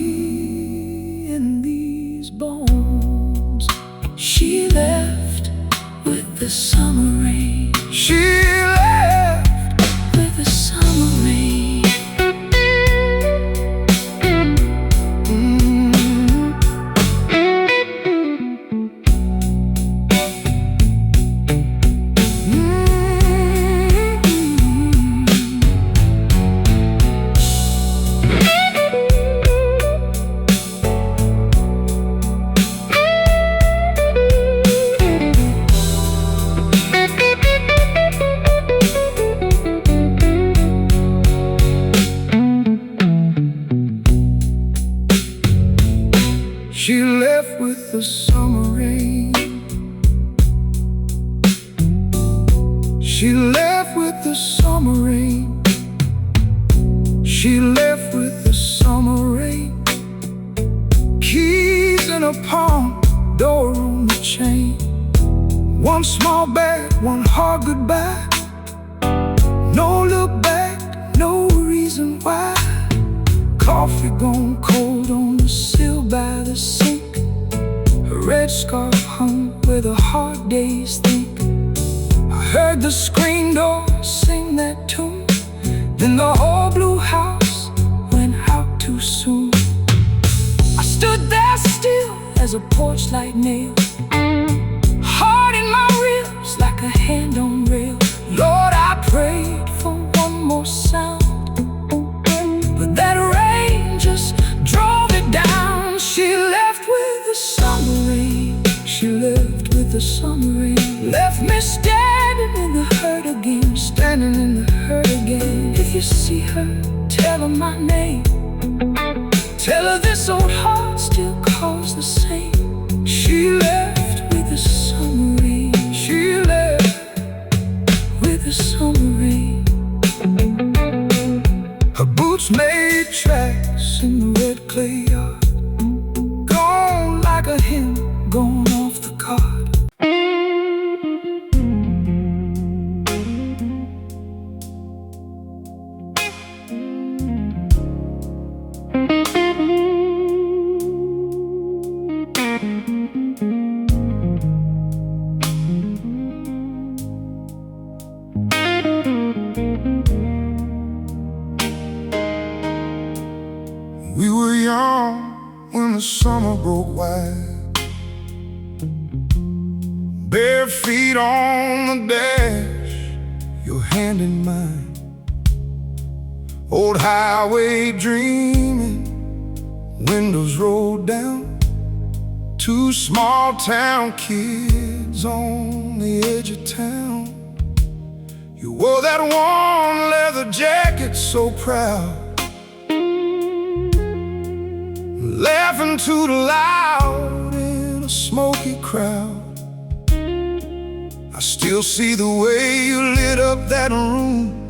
in these bones. She left with the summer rain. She left with the summer rain. She left with the summer rain. She left with the summer rain. She left with the summer rain. Keys in a palm, door on the chain. One small bag, one hard goodbye. No look back, no reason why. Coffee gone cold on the sill by the sink. Her red scarf hung where the hard days think. I heard the screen door sing that tune. Then the whole blue house went out too soon. I stood there still as a porch light nailed. Heart in my ribs like a hand on rail. Lord, I prayed for one more sound, but that rain just drove it down. She left with the summer rain. She left with the summer rain. Left me standing in the hurt again. Standing in the hurt again. If you see her, tell her my name. Tell her this old heart still calls the same. She left with the summer rain. She left with the summer rain. Her boots made tracks in the red clay yard. Gone like a hen, gone off the cart. We were young when the summer broke wide. Bare feet on the dash, your hand in mine. Old highway dreaming, windows rolled down. Two small town kids on the edge of town. You wore that warm leather jacket so proud, laughing too loud in a smoky crowd. I still see the way you lit up that room,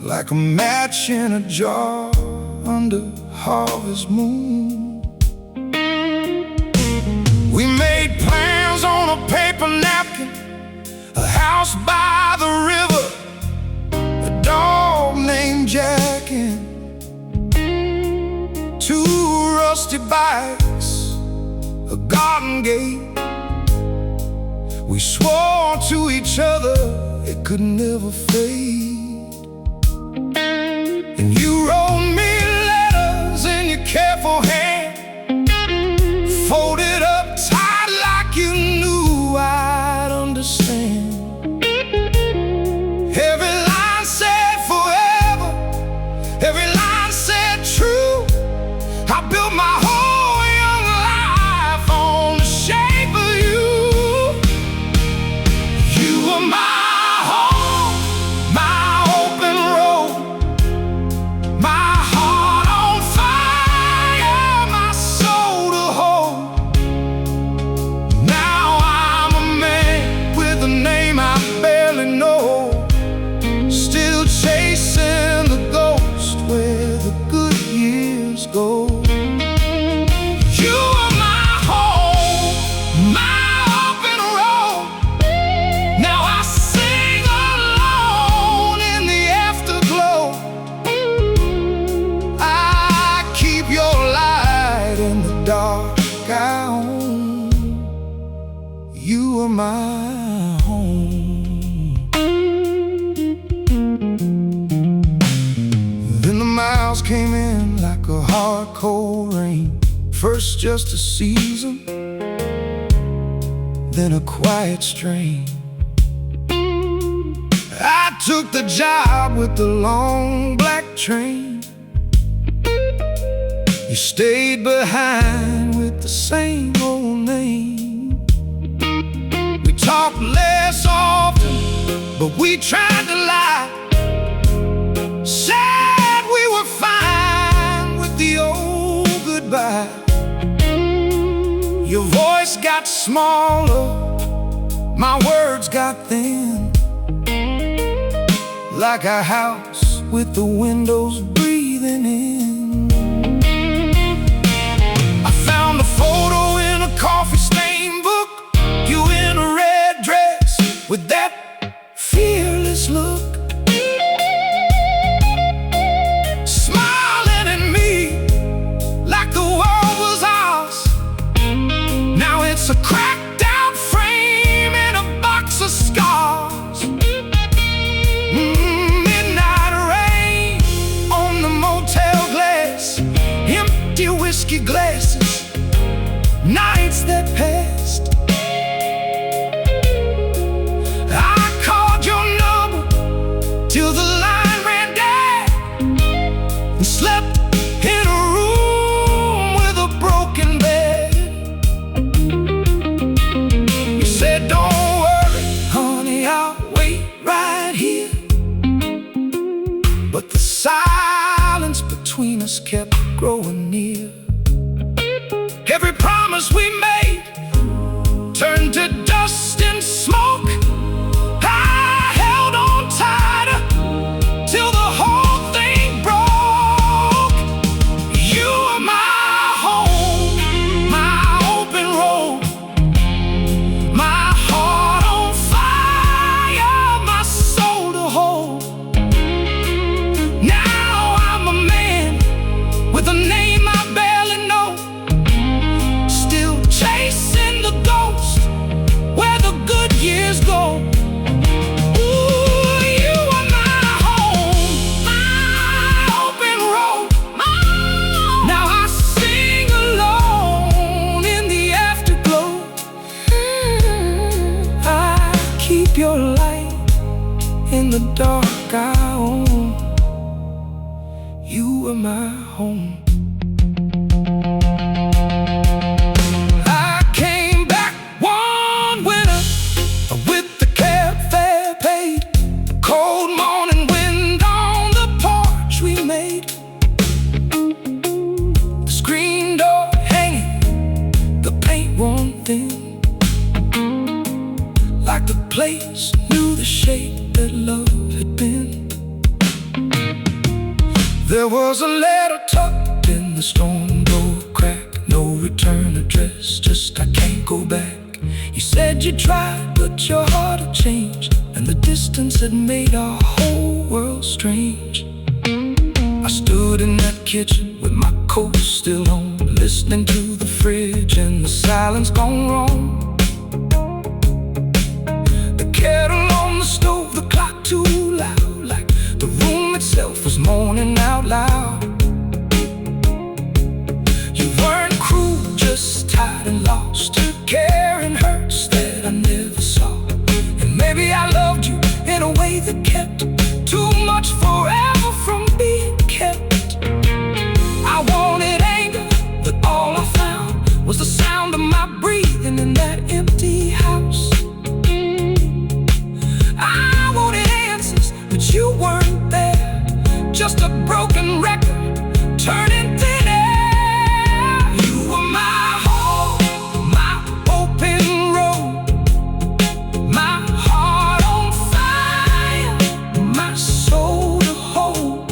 like a match in a jar under harvest moon. We made plans on a paper napkin, a house by the river, a dog named Jack, and two rusty bikes, a garden gate. We swore to each other it could never fade. And you wrote me letters in your careful hand, folded up tight like you knew I'd understand. Every line said forever, every line said true. I built my whole young life on the shape of you. You were my home, my came in like a hard cold rain. First just a season, then a quiet strain. I took the job with the long black train. You stayed behind with the same old name. We talked less often, but we tried to lie. Said we were fine with the old goodbye. Your voice got smaller, my words got thin, like a house with the windows breathing in. I found a photo in a coffee-stained book, you in a red dress with that fearless look, smiling at me like the world was ours. Now it's a cracked out frame in a box of scars. Midnight rain on the motel glass, empty whiskey glasses, nights that passed. I called your number till the line ran dead, and slept in a room with a broken bed. You said, don't worry, honey, I'll wait right here. But the silence between us kept growing near. Every promise we made turned to dust and smoke. I held on tighter till the whole thing broke. You are my home, my open road, my heart on fire, my soul to hold. Now I'm a man with a name I barely know, still chasing the ghost where the good years go. Ooh, you are my home, my open road. Now I sing alone in the afterglow. I keep your light in the dark I own. You are my home. I came back one winter with the cab fare paid. Cold morning wind on the porch we made. The screen door hanging, the paint worn thin, like the place knew the shape that love had been. There was a letter tucked in the storm door crack, no return address, just I can't go back. You said you tried, but your heart had changed, and the distance had made our whole world strange. I stood in that kitchen with my coat still on, listening to the fridge and the silence gone wrong. The kettle on the stove, the clock too loud, like the room itself was mourning out loud. You weren't cruel, just tired and lost, carrying hurts that I never saw. And maybe I loved you in a way that kept too much forever from being kept. I wanted anger, but all I found was the sound of my breathing in that empty house. I wanted answers, but you weren't there, just a broken record turning thin air. You were my home, my open road, my heart on fire, my soul to hold.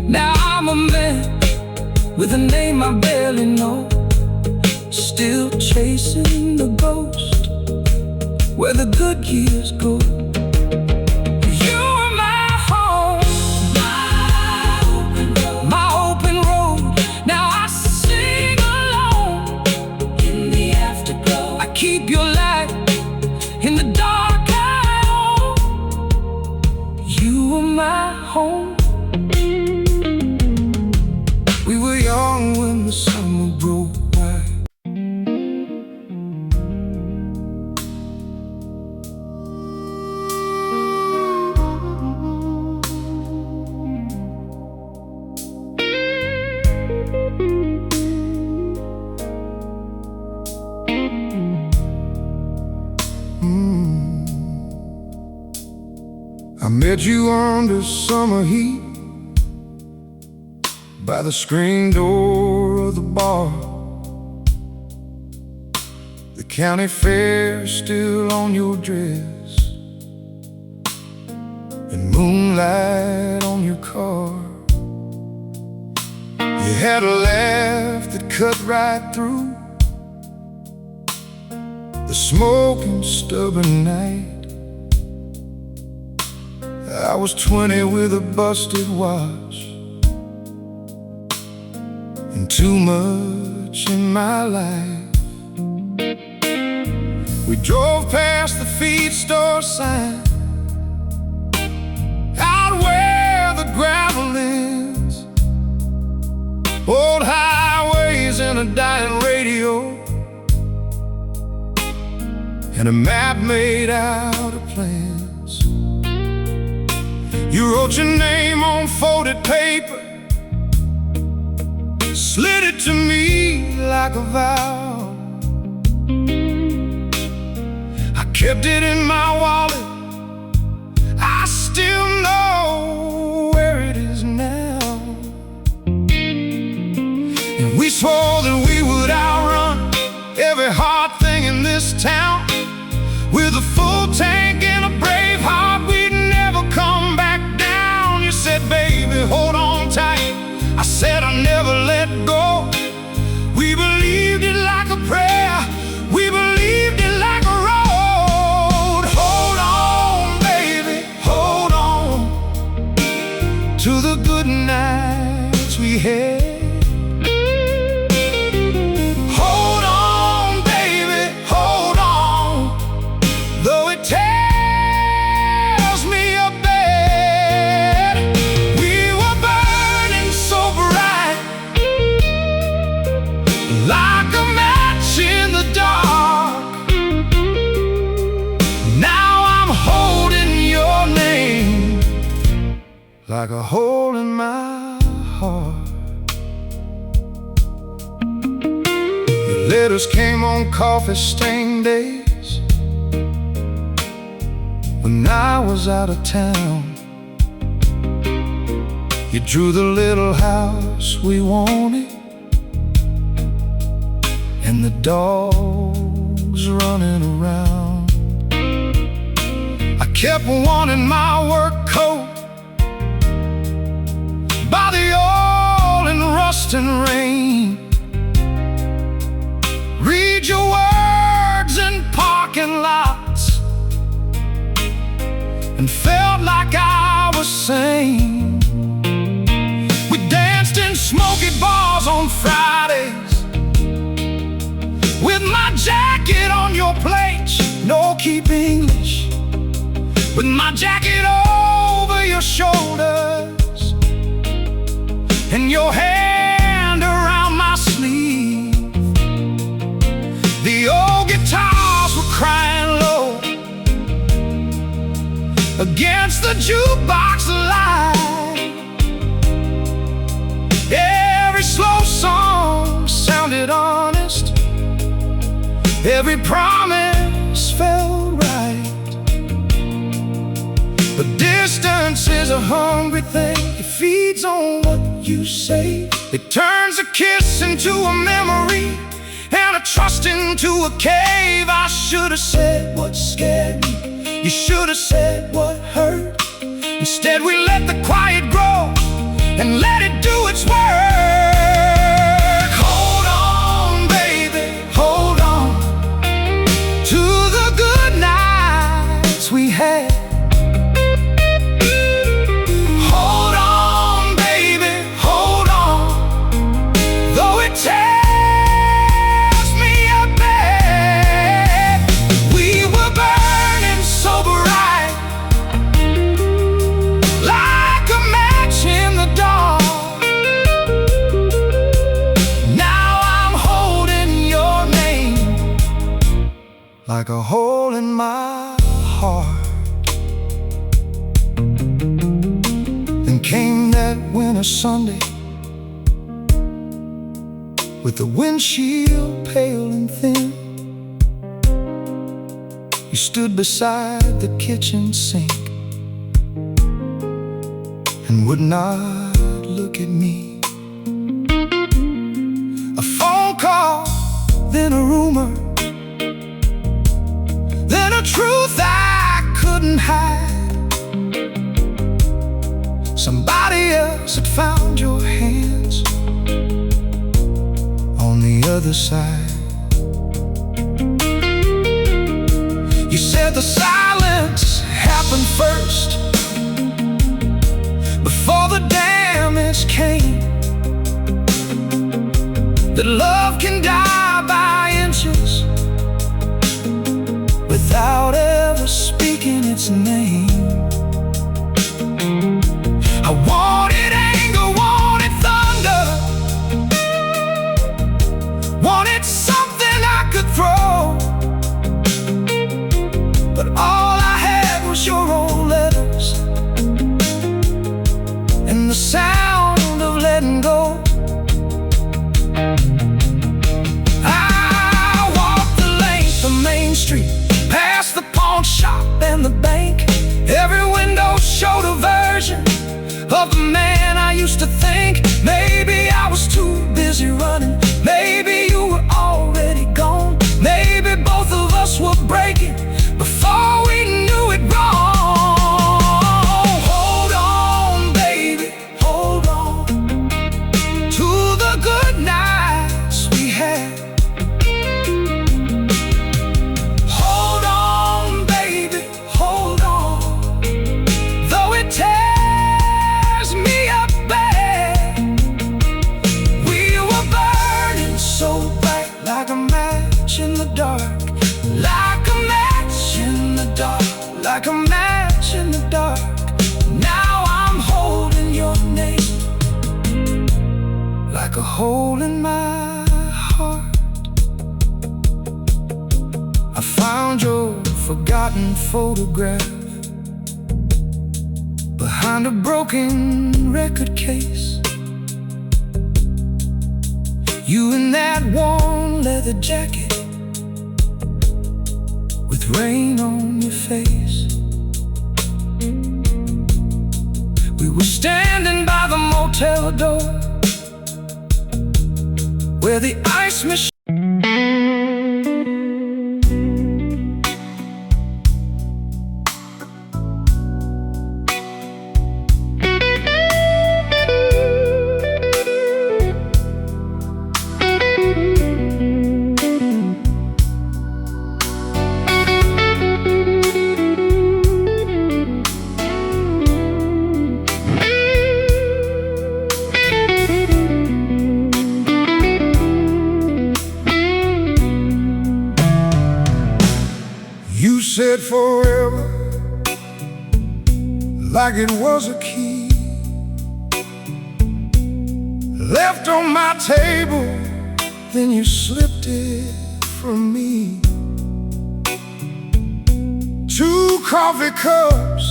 Now I'm a man with a name I barely know, still chasing the ghost where the good years go. Keep your light in the dark I own. You are my home. met you under summer heat by the screen door of the bar. The county fair still on your dress, and moonlight on your car. You had a laugh that cut right through the smoking stubborn night. I was 20 with a busted watch and too much in my life. We drove past the feed store sign out where the gravel ends, old highways and a dying radio, and a map made out of plans. You wrote your name on folded paper, slid it to me like a vow. I kept it in my wallet, I still know where it is now. And we swore that we would outrun every hard thing in this town. With a full tank and a brave heart, we'd never come back down. You said, baby, hold on tight. I said, I'll never let go. We believed it like a prayer, we believed it like a road. Hold on, baby, hold on to the good nights we had. Like a match in the dark, now I'm holding your name like a hole in my heart. Your letters came on coffee-stained days when I was out of town. You drew the little house we wanted and the dogs running around. I kept wanting my work coat by the oil and rust and rain. Read your words in parking lots and felt like I was sane. We danced in smoky bars on Fridays with my jacket on your plate. No keep English, with my jacket over your shoulders and your hand around my sleeve. The old guitars were crying low against the jukebox light. Every slow song sounded honest, every promise felt right. But distance is a hungry thing, it feeds on what you say. It turns a kiss into a memory and a trust into a cave. I should have said what scared me, you should have said what hurt. Instead we let the quiet grow and let it do its work. Hold on, baby, hold on to the good nights we had. Hold on, baby, hold on, though it tears me up bad. We were burning so bright, like a match in the dark. Now I'm holding your name like a hole in my heart. Then came that winter Sunday with the windshield pale and thin. You stood beside the kitchen sink and would not look at me. A phone call, then a rumor, then a truth I couldn't hide. Somebody else had found your hands on the other side. You said the silence happened first, before the damage came. That love can die by inches without ever speaking its name. I wanted anger, wanted thunder, wanted something I could throw, but all I had was your old letters and the sound of letting go. I walked the length of Main Street, past the pawn shop and the bank. Every window showed a version of the man I used to think. Maybe I was too busy running, maybe you were already gone, maybe both of us were breaking before we knew it wrong. Hold on, baby, hold on to the good nights we had. Hold on, baby, hold on, though it tears me up bad. We were burning so bright, like a match in the dark, like a match in the dark, like a match in the dark. Now I'm holding your name, like a hole in my heart. I found your forgotten photograph behind a broken record case. You in that worn leather jacket with rain on your face. We were standing by the motel door where the ice machine. You said forever, like it was a key left on my table, then you slipped it from me. 2 coffee cups,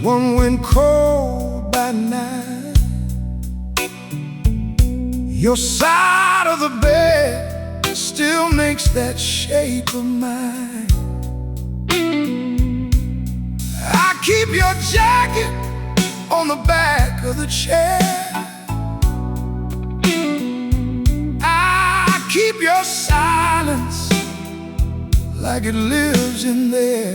one went cold by night. Your side of the bed still makes that shape of mine. I keep your jacket on the back of the chair. I keep your silence like it lives in there.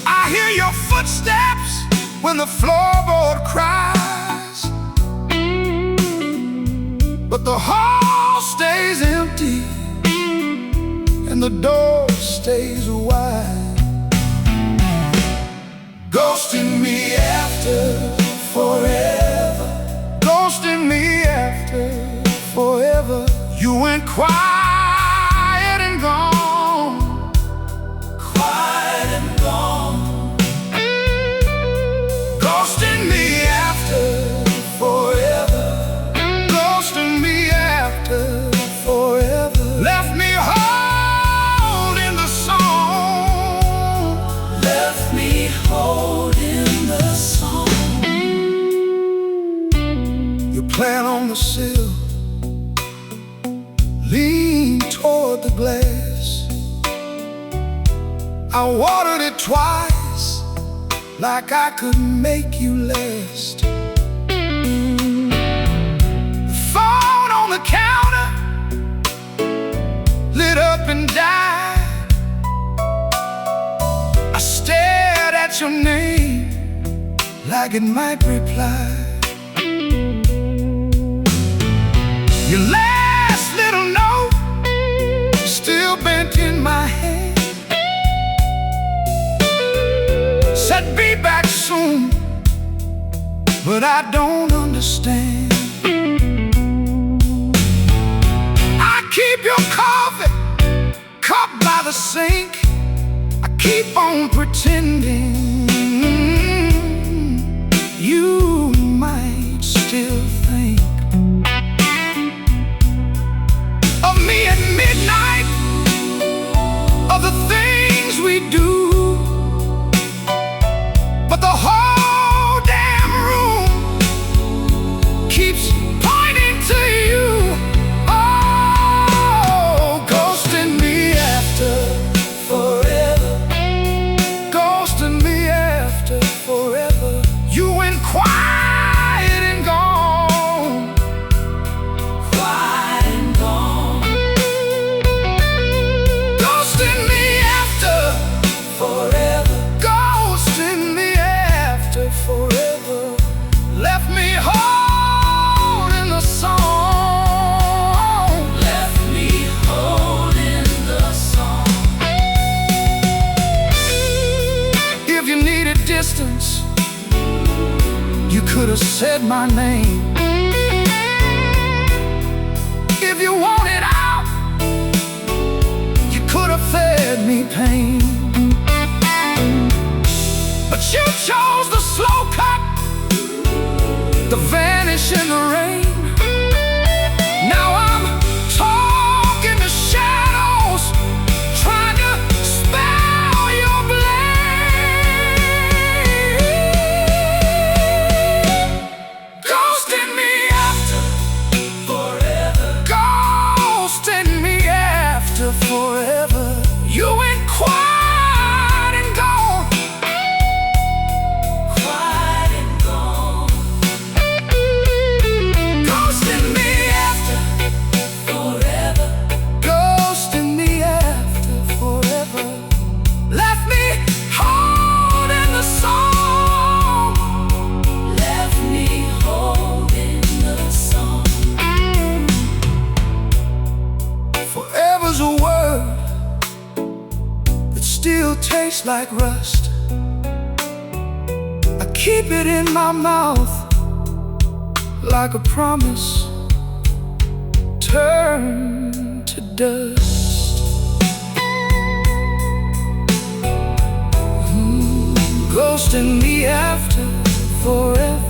I hear your footsteps when the floorboard cries, but the hall stays empty and the door stays wide. Ghosting me after forever, ghosting me after forever. You went quiet and gone, quiet and gone. Ghosting me after forever, ghosting me after forever. Left me holding the song, left me holding the song. You plan on the sill, lean toward the glass. I watered it twice, like I could make you last. The phone on the counter lit up and died. I stared at your name like it might reply. Your last little note still bent in my hand, said be back soon, but I don't understand. I keep your coffee cup by the sink. I keep on pretending you might still think of me at midnight, of the things we do, but the whole damn room keeps pointing to you. Oh, ghosting me after forever, ghosting me after forever. You went quiet and gone, quiet and gone. Ghosting me after forever, ghosting me after forever. Left me holding the song, left me holding the song. If you needed distance, you could have said my name. If you wanted out, you could have fed me pain. But you chose the slow cut, the vanish in the rain. Now I'm talking to shadows, trying to spell your blame. Ghosting me after forever, ghosting me after forever. You went quiet and gone, quiet and gone. Ghosting me after forever, ghosting me after forever. Left me holding the song, left me holding the song. Forever's a word that still tastes like rust. I keep it in my mouth like a promise turned to dust. Ghosting me after forever.